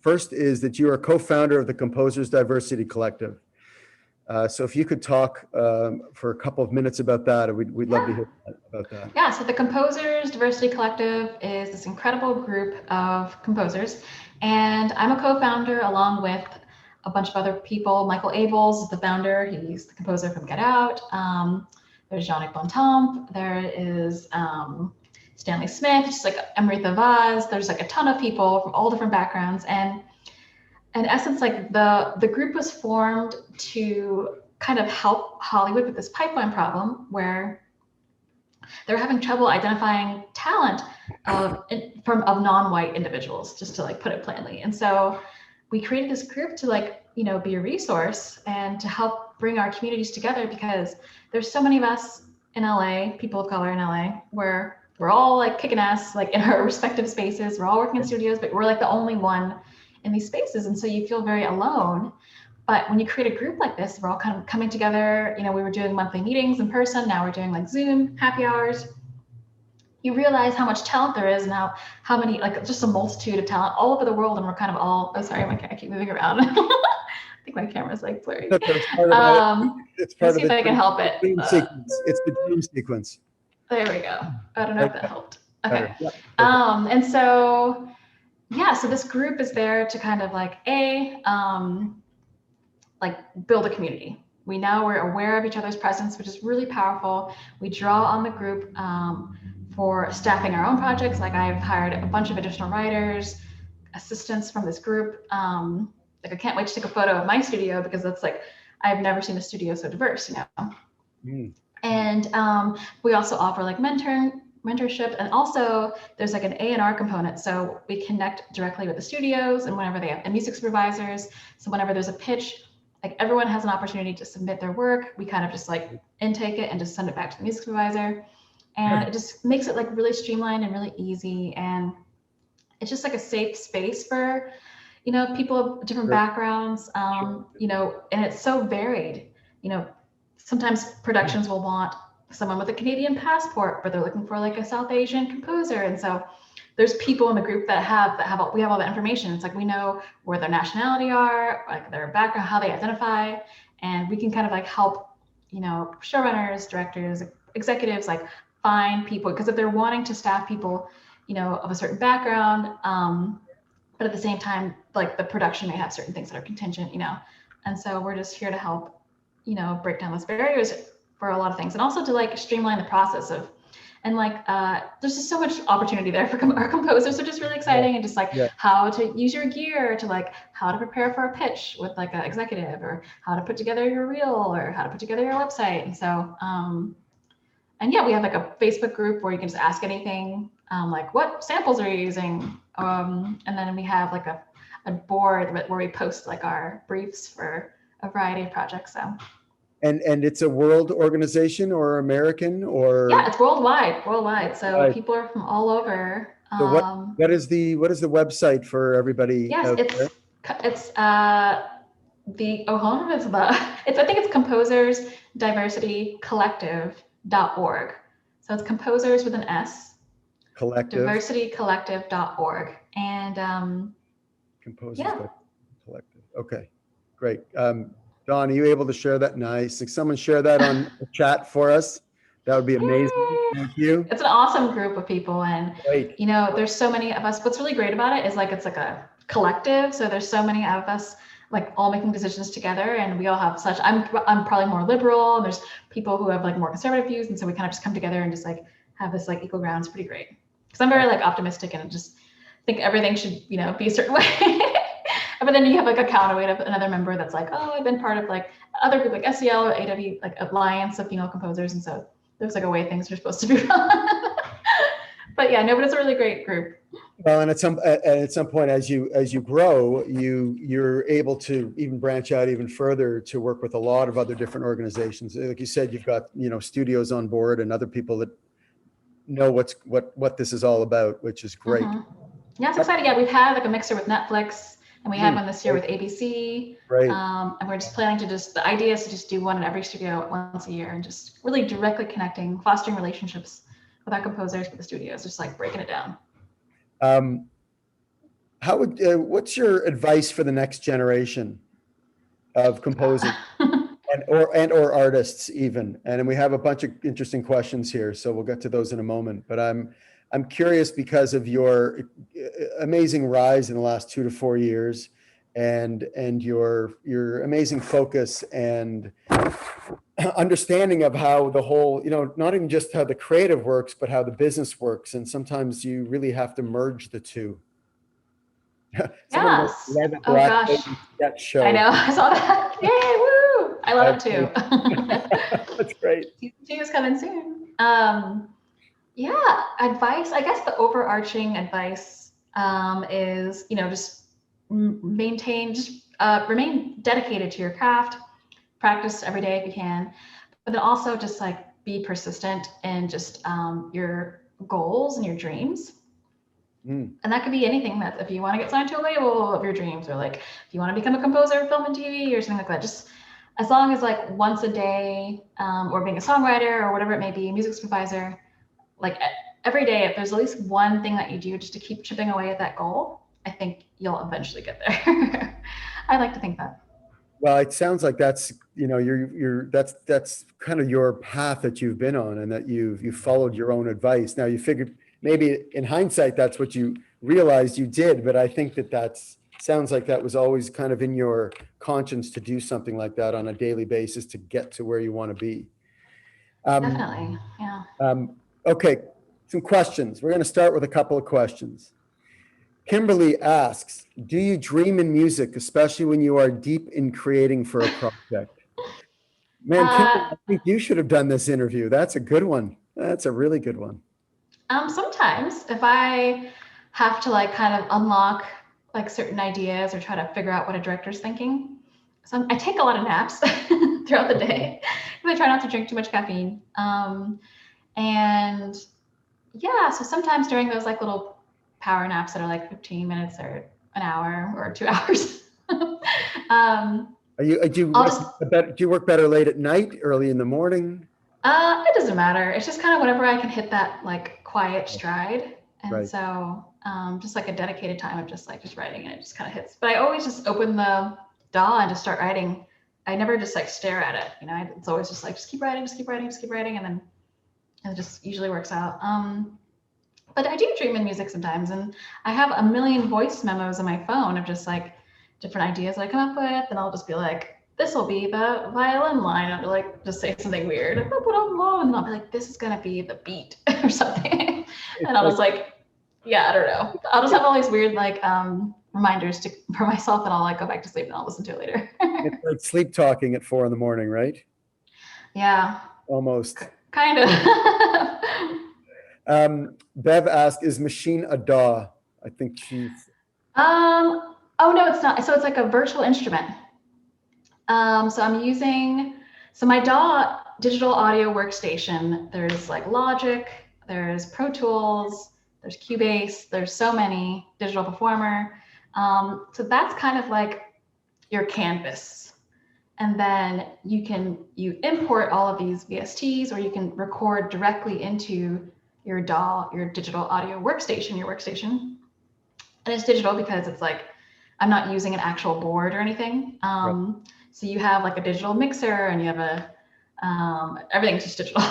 First is that you are co-founder of the Composers Diversity Collective. So if you could talk for a couple of minutes about that, we'd love to hear about that. Yeah, so the Composers Diversity Collective is this incredible group of composers, and I'm a co-founder along with a bunch of other people. Michael Abels is the founder. He's the composer from Get Out. There's Jean-Luc Bontemps. There is Stanley Smith, just like Amrita Vaz. There's like a ton of people from all different backgrounds. And in essence, like the group was formed to kind of help Hollywood with this pipeline problem where they're having trouble identifying talent of non-white individuals, just to like put it plainly. And so we created this group to like, be a resource and to help bring our communities together, because there's so many of us in LA, people of color in LA, where we're all like kicking ass, like in our respective spaces. We're all working in studios, but we're like the only one in these spaces. And so you feel very alone. But when you create a group like this, we're all kind of coming together. We were doing monthly meetings in person. Now we're doing like Zoom happy hours. You realize how much talent there is, and how many, like just a multitude of talent all over the world. And we're kind of all, oh, sorry, I keep moving around. think my camera's like blurry. It's part of it's part Let's see of if I can help it. dream sequence. It's the dream sequence. There we go. I don't know if that helped. Okay. Yeah, And so, yeah, so this group is there to kind of like like build a community. We know we're aware of each other's presence, which is really powerful. We draw on the group for staffing our own projects. Like I've hired a bunch of additional writers, assistants from this group. Like I can't wait to take a photo of my studio because that's like, I've never seen a studio so diverse, you know? Mm. And we also offer like mentorship, and also there's like an A&R component. So we connect directly with the studios, and whenever they have music supervisors, so whenever there's a pitch, like everyone has an opportunity to submit their work. We kind of just like intake it and just send it back to the music supervisor. And it just makes it like really streamlined and really easy. And it's just like a safe space for, you know, people of different backgrounds, you know, and it's so varied. You know, sometimes productions will want someone with a Canadian passport, but they're looking for like a South Asian composer. And so there's people in the group that we have all that information. It's like we know where their nationality are, like their background, how they identify, and we can kind of like help, you know, showrunners, directors, executives, like find people, because if they're wanting to staff people, you know, of a certain background, but at the same time, like the production may have certain things that are contingent, you know, and so we're just here to help, you know, break down those barriers for a lot of things, and also to like streamline the process of, and like there's just so much opportunity there for our composers, which is really exciting, and just like how to use your gear, to like how to prepare for a pitch with like an executive, or how to put together your reel, or how to put together your website. And so and yeah, we have like a Facebook group where you can just ask anything, like what samples are you using, and then we have like a board where we post like our briefs for a variety of projects. So and it's a world organization, or American, or? Yeah, it's worldwide. So people are from all over. So what is the website for everybody? Yes, it's the hold on, I think it's composersdiversitycollective.org. So it's composers with an S. Collective. Diversitycollective.org. And Composers Collective. Okay, great. Dawn, are you able to share that? Nice. Can someone share that on the chat for us? That would be amazing. Thank you. It's an awesome group of people, and you know, there's so many of us. What's really great about it is like it's like a collective. So there's so many of us, like all making decisions together, and we all have such. I'm probably more liberal, and there's people who have like more conservative views, and so we kind of just come together and just like have this like equal ground. It's pretty great because I'm very like optimistic and just think everything should, you know, be a certain way. But then you have like a counterweight of another member that's like, oh, I've been part of like other group like SEL or AW, like Alliance of Female Composers, and so there's like a way things are supposed to be run. But yeah, no, but it's a really great group. Well, and at some point, as you grow, you're able to even branch out even further to work with a lot of other different organizations. Like you said, you've got, you know, studios on board and other people that know what this is all about, which is great. Yeah, it's exciting. Yeah, we've had like a mixer with Netflix. And we had one this year with ABC. Right. And we're just planning to the idea is to just do one in every studio once a year, and just really directly connecting, fostering relationships with our composers, with the studios, just like breaking it down. What's your advice for the next generation of composers or artists even? And we have a bunch of interesting questions here, so we'll get to those in a moment. But I'm curious because of your amazing rise in the last 2 to 4 years, and your amazing focus and understanding of how the whole, you know, not even just how the creative works, but how the business works. And sometimes you really have to merge the two. Yes. Oh gosh. That show. I know. I saw that. Yay! Woo! I love it too. That's great. Season 2 is coming soon. Yeah, advice. I guess the overarching advice is, you know, just remain dedicated to your craft, practice every day if you can, but then also just like be persistent in just your goals and your dreams. And that could be anything. That if you want to get signed to a label of your dreams, or like if you want to become a composer of film and TV or something like that, just as long as like once a day, or being a songwriter or whatever it may be, music supervisor, like every day, if there's at least one thing that you do just to keep chipping away at that goal, I think you'll eventually get there. I like to think that. Well, it sounds like that's, that's kind of your path that you've been on, and that you've followed your own advice. Now you figured maybe in hindsight, that's what you realized you did, but I think sounds like that was always kind of in your conscience to do something like that on a daily basis to get to where you want to be. Definitely. Yeah. Okay. Some questions. We're going to start with a couple of questions. Kimberly asks, do you dream in music, especially when you are deep in creating for a project? Man, Kimberly, I think you should have done this interview. That's a good one. That's a really good one. Sometimes if I have to like kind of unlock like certain ideas or try to figure out what a director's thinking. So I take a lot of naps throughout the day. I try not to drink too much caffeine. And yeah, so sometimes during those like little power naps that are like 15 minutes or an hour or 2 hours. Do you work better late at night, early in the morning? It doesn't matter. It's just kind of whenever I can hit that like quiet stride. And Right. so just like a dedicated time of just writing, and it just kind of hits. But I always just open the DAW and just start writing. I never just like stare at it. It's always just like, just keep writing. And then it just usually works out. But I do dream in music sometimes. And I have a million voice memos on my phone of just like different ideas that I come up with. And I'll just be like, this will be the violin line. I'll like just say something weird. And I'll be like, this is going to be the beat or something. And I'll just like, yeah, I don't know. I'll just have all these weird like reminders for myself, and I'll like go back to sleep and I'll listen to it later. It's like sleep talking at 4 a.m, right? Yeah. Almost. Kind of. Bev asked, is machine a DAW? I think she's... Oh, no, it's not. So it's like a virtual instrument. So I'm using, my DAW digital audio workstation, there's like Logic, there's Pro Tools, there's Cubase, there's so many, Digital Performer. So that's kind of like your canvas. And then you import all of these VSTs, or you can record directly into your DAW, your digital audio workstation, And it's digital because it's like, I'm not using an actual board or anything. Right. So you have like a digital mixer, and you have everything's just digital,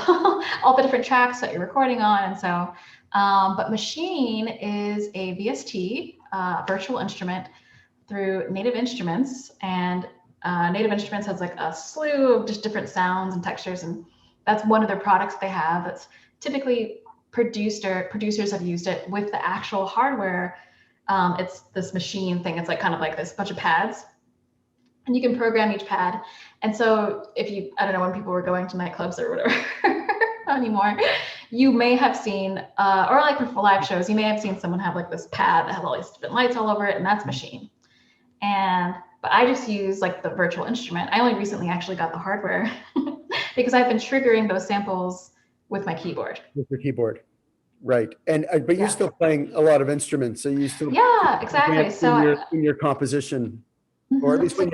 all the different tracks that you're recording on. And so, but Machine is a VST, virtual instrument through Native Instruments. And Native Instruments has like a slew of just different sounds and textures. And that's one of their products they have that's typically producers have used it with the actual hardware. It's this machine thing. It's like kind of like this bunch of pads, and you can program each pad. And so I don't know when people were going to nightclubs or whatever anymore, you may have seen, or like for live shows, you may have seen someone have like this pad that has all these different lights all over it, and that's Machine. But I just use like the virtual instrument. I only recently actually got the hardware because I've been triggering those samples with my keyboard. With your keyboard. Right. And but you're still playing a lot of instruments, so you still exactly. So in your composition, or at least when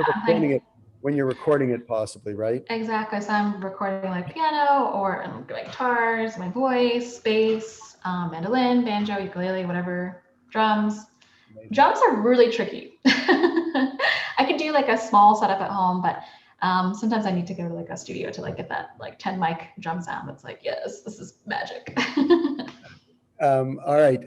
you're recording it, possibly, right? Exactly. So I'm recording like piano, or I'm doing guitars, my voice, bass, mandolin, banjo, ukulele, whatever, drums. Amazing. Drums are really tricky. I could do like a small setup at home, but sometimes I need to go to like a studio to like get that like 10 mic drum sound. That's like, yes, this is magic. All right.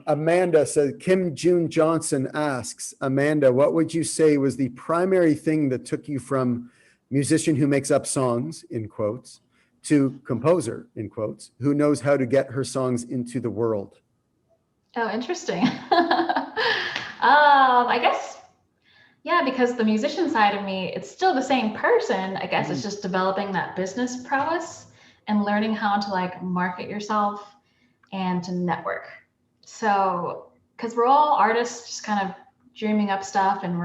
Amanda says, Kim June Johnson asks, Amanda, what would you say was the primary thing that took you from musician who makes up songs, in quotes, to composer, in quotes, who knows how to get her songs into the world? Oh, interesting. I guess, yeah, because the musician side of me, it's still the same person. I guess it's just developing that business prowess and learning how to like market yourself and to network. So, because we're all artists just kind of dreaming up stuff, and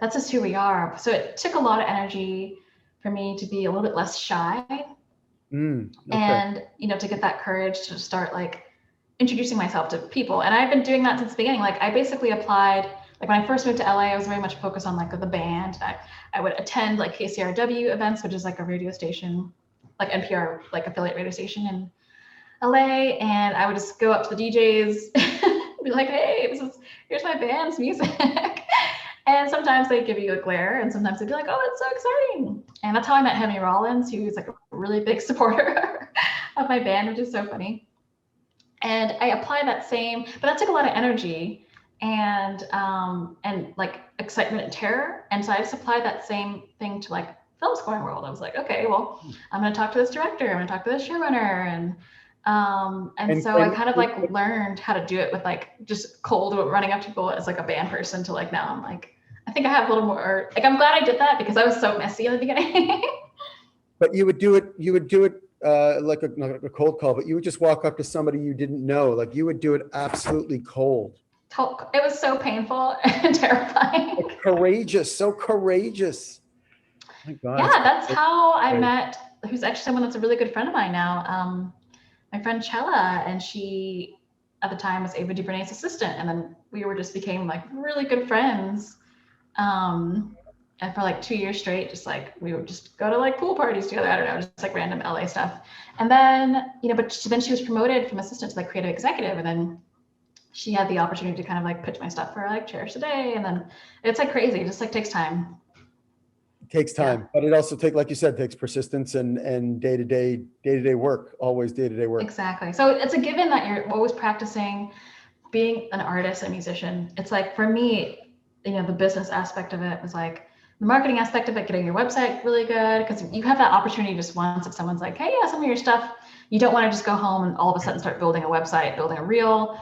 that's just who we are. So it took a lot of energy for me to be a little bit less shy. Okay. And, to get that courage to start like introducing myself to people. And I've been doing that since the beginning. Like I basically applied, like when I first moved to LA, I was very much focused on like the band. I would attend like KCRW events, which is like a radio station, like NPR, like affiliate radio station in LA, and I would just go up to the DJs and be like, hey, here's my band's music. And sometimes they give you a glare, and sometimes they'd be like, oh, that's so exciting. And that's how I met Henry Rollins, who's like a really big supporter of my band, which is so funny. And I applied that same, but that took a lot of energy and like excitement and terror. And so I just applied that same thing to like film scoring world. I was like, okay, well, I'm going to talk to this director, I'm going to talk to this showrunner, and so I kind of like learned how to do it with like just cold running up to people as like a band person to like now I'm like, I think I have a little more, like I'm glad I did that because I was so messy in the beginning. But you would do it like not a cold call, but you would just walk up to somebody you didn't know. Like you would do it absolutely cold. It was so painful and terrifying. So courageous, so courageous. Oh my God. Yeah, that's how I met, who's actually someone that's a really good friend of mine now. My friend Chella, and she at the time was Ava DuVernay's assistant, and then we became like really good friends. And for like 2 years straight, just like we would just go to like pool parties together. I don't know, just like random LA stuff. And then, then she was promoted from assistant to like creative executive, and then she had the opportunity to kind of like pitch my stuff for like Cherish the Day, and then it's like crazy. It just like takes time. Takes time, but it also like you said, takes persistence and day-to-day work, always day-to-day work. Exactly. So it's a given that you're always practicing being an artist and musician. It's like, for me, the business aspect of it was like the marketing aspect of it, getting your website really good, because you have that opportunity just once if someone's like, hey, yeah, some of your stuff, you don't want to just go home and all of a sudden start building a website, building a reel,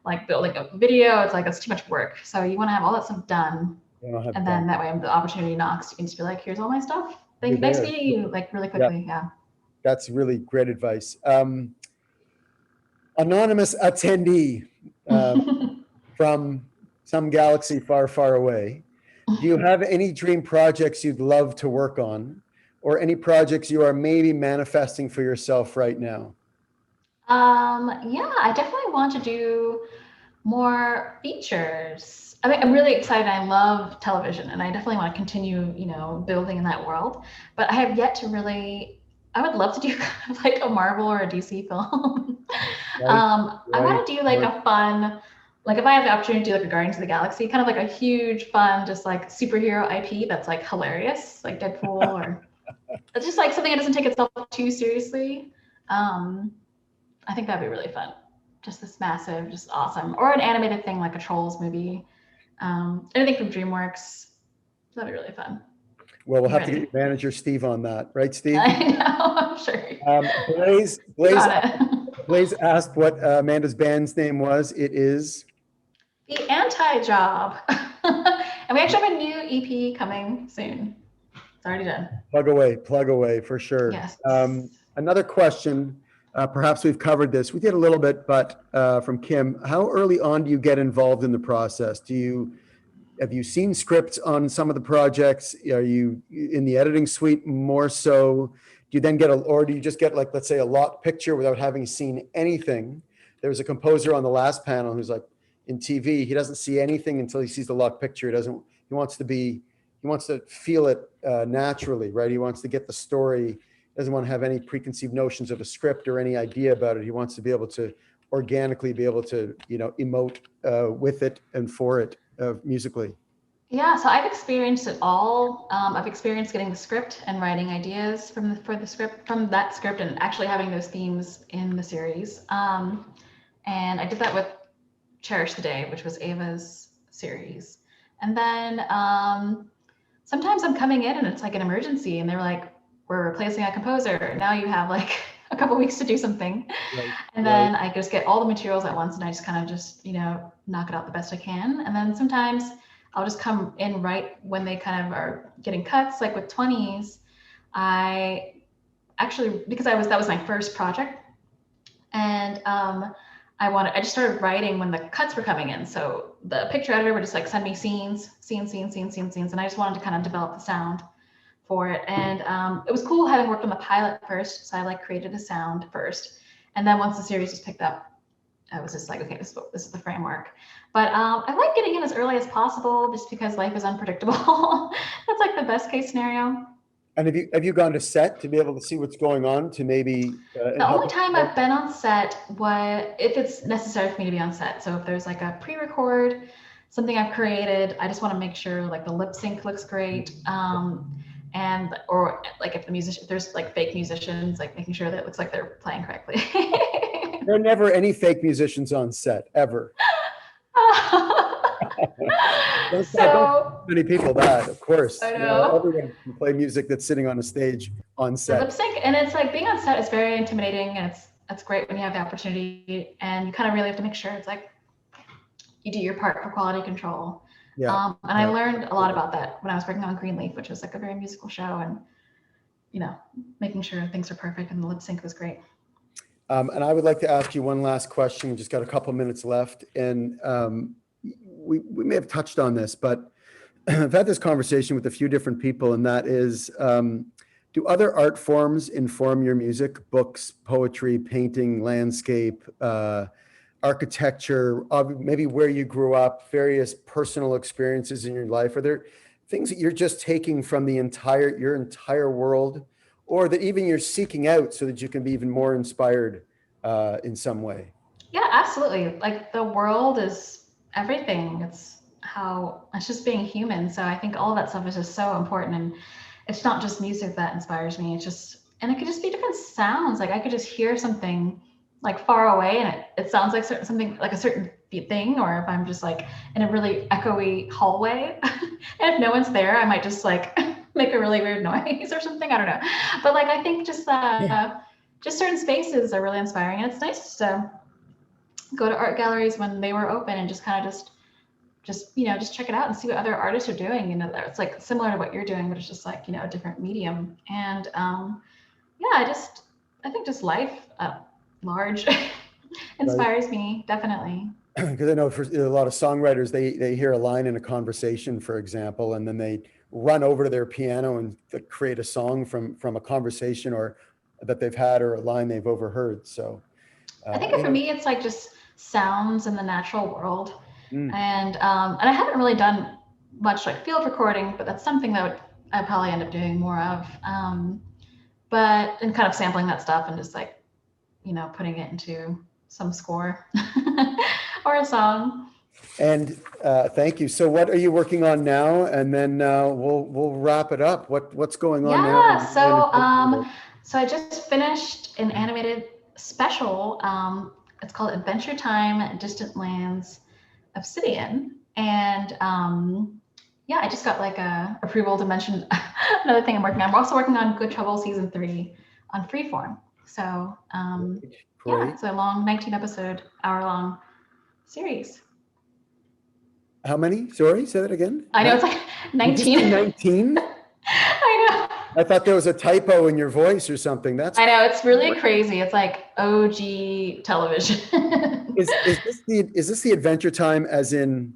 like building a video. It's like, it's too much work. So you want to have all that stuff done. And then that way, when the opportunity knocks, you can just be like, here's all my stuff. Thanks meeting you, like really quickly. Yeah. That's really great advice. Anonymous attendee from some galaxy far, far away. Do you have any dream projects you'd love to work on, or any projects you are maybe manifesting for yourself right now? Yeah, I definitely want to do more features. I mean, I'm really excited. I love television, and I definitely want to continue, building in that world. But I have yet to really. I would love to do kind of like a Marvel or a DC film. I want to do like a fun, like if I have the opportunity to do like a Guardians of the Galaxy, kind of like a huge, fun, just like superhero IP that's like hilarious, like Deadpool, or it's just like something that doesn't take itself too seriously. I think that'd be really fun. Just this massive, just awesome, or an animated thing like a Trolls movie. Anything from DreamWorks, that'd be really fun. Well, we'll have to get your manager Steve on that, right, Steve? I know, I'm sure. Blaze asked what Amanda's band's name was. It is The Anti-Job, and we actually have a new EP coming soon. It's already done. Plug away for sure. Yes. Another question. Perhaps we've covered this. We did a little bit, but from Kim, how early on do you get involved in the process? Have you seen scripts on some of the projects? Are you in the editing suite more so? Do you then or do you just get like, let's say, a lock picture without having seen anything? There was a composer on the last panel who's like, in TV, he doesn't see anything until he sees the lock picture. He wants to feel it naturally, right? He wants to get the story. Doesn't want to have any preconceived notions of a script or any idea about it. He wants to be able to organically be able to, emote with it and for it musically. Yeah, so I've experienced it all. I've experienced getting the script and writing ideas from that script, and actually having those themes in the series. And I did that with Cherish the Day, which was Ava's series. And then sometimes I'm coming in and it's like an emergency, and they're like, we're replacing a composer. Now you have like a couple weeks to do something. Right, and then I just get all the materials at once, and I just kind of knock it out the best I can. And then sometimes I'll just come in right when they kind of are getting cuts, like with Twenties. I actually, because that was my first project, and I just started writing when the cuts were coming in. So the picture editor would just like send me scenes, and I just wanted to kind of develop the sound for it. And it was cool having worked on the pilot first. So I like created a sound first. And then once the series was picked up, I was just like, okay, this is the framework. But I like getting in as early as possible just because life is unpredictable. That's like the best case scenario. And have you gone to set to be able to see what's going on to maybe? The only time I've been on set was if it's necessary for me to be on set. So if there's like a pre-record something I've created, I just want to make sure like the lip sync looks great. And or like if there's like fake musicians, like making sure that it looks like they're playing correctly. There are never any fake musicians on set, ever. Don't tell many people that, of course. I know. Everyone can play music that's sitting on a stage on The set. lip sync, and it's like being on set is very intimidating, and it's great when you have the opportunity, and you kind of really have to make sure it's like you do your part for quality control. Yeah. And I learned a lot about that when I was working on Greenleaf, which was like a very musical show, and making sure things are perfect, and the lip sync was great. And I would like to ask you one last question. We just got a couple minutes left, and we may have touched on this, but I've had this conversation with a few different people, and that is, do other art forms inform your music? Books, poetry, painting, landscape, architecture, maybe where you grew up, various personal experiences in your life? Are there things that you're just taking from your entire world, or that even you're seeking out so that you can be even more inspired in some way? Yeah, absolutely. Like the world is everything. It's just being human. So I think all of that stuff is just so important. And it's not just music that inspires me. And it could just be different sounds. Like I could just hear something like far away and it sounds like something like a certain thing, or if I'm just like in a really echoey hallway and if no one's there, I might just like make a really weird noise or something. I don't know. But like, I think just certain spaces are really inspiring, and it's nice to go to art galleries when they were open and just kind of just check it out and see what other artists are doing. It's like similar to what you're doing, but it's just like, a different medium. And I think just life at large inspires me, definitely. Because I know for a lot of songwriters, they hear a line in a conversation, for example, and then they run over to their piano and create a song from a conversation or that they've had, or a line they've overheard. So I think for me, it's like just sounds in the natural world. And I haven't really done much like field recording, but that's something that I'd probably end up doing more of. And kind of sampling that stuff and just like, putting it into some score or a song. And thank you. So what are you working on now? And then we'll wrap it up. What's going on now? Yeah, so I just finished an animated special. It's called Adventure Time, Distant Lands, Obsidian. And I just got like a approval to mention another thing I'm working on. We're also working on Good Trouble Season 3 on Freeform. So it's a long 19 episode, hour-long series. How many? Sorry, say that again. I know, it's like 19. 19? I know. I thought there was a typo in your voice or something. I know, it's really crazy. It's like OG television. Is this the Adventure Time as in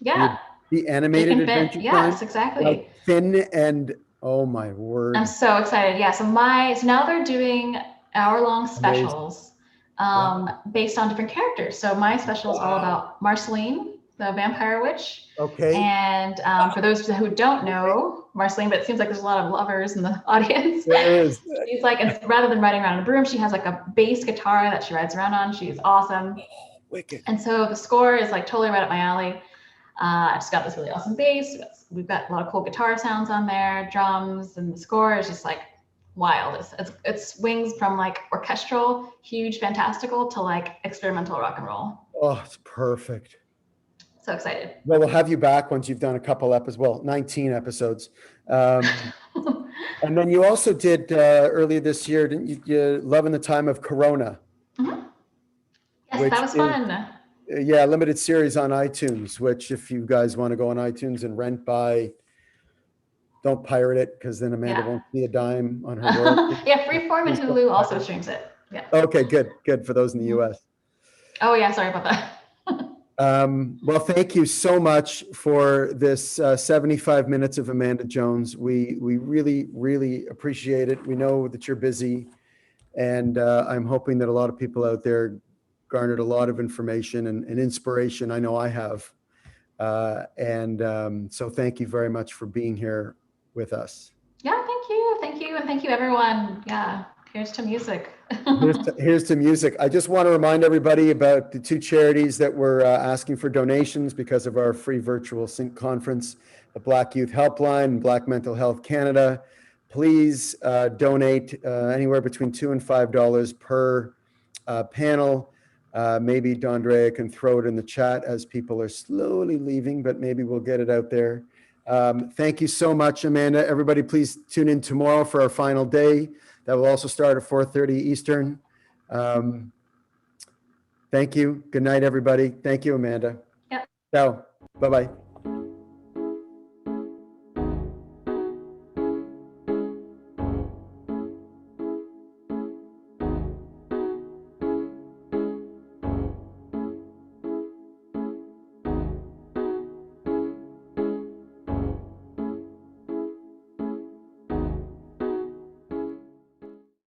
the animated Adventure Time? Yes, exactly. Like Finn and oh my word. I'm so excited. Yeah, so now they're doing hour-long specials based on different characters. So my special is all about Marceline, the vampire witch. Okay. And for those who don't know Marceline, but it seems like there's a lot of lovers in the audience. There is. She's like, rather than riding around in a broom, she has like a bass guitar that she rides around on. She's awesome. Wicked. And so the score is like totally right up my alley. I just got this really awesome bass. We've got a lot of cool guitar sounds on there, drums, and the score is just like wild. It swings from like orchestral, huge, fantastical to like experimental rock and roll. Oh, it's perfect. So excited. Well, we'll have you back once you've done a couple episodes, 19 episodes. And then you also did earlier this year, didn't you, Love in the Time of Corona? Mm-hmm. Yes, that was fun. Limited series on iTunes, which if you guys want to go on iTunes and rent by, don't pirate it, because then Amanda won't see a dime on her work. Freeform and Hulu also streams it. Yeah. Okay, good for those in the US. Oh yeah, sorry about that. Well, thank you so much for this 75 minutes of Amanda Jones. We really, really appreciate it. We know that you're busy, and I'm hoping that a lot of people out there garnered a lot of information and inspiration. I know I have. So thank you very much for being here with us. Yeah, thank you. And thank you, everyone. Yeah. Here's to music. Here's to music. I just want to remind everybody about the two charities that we're asking for donations because of our free virtual sync conference, the Black Youth Helpline and Black Mental Health Canada. Please donate anywhere between $2 and $5 per panel. Maybe Dondrea can throw it in the chat as people are slowly leaving, but maybe we'll get it out there. Thank you so much, Amanda. Everybody, please tune in tomorrow for our final day. That will also start at 4:30 Eastern. Thank you. Good night, everybody. Thank you, Amanda. Yep. Ciao. Bye-bye.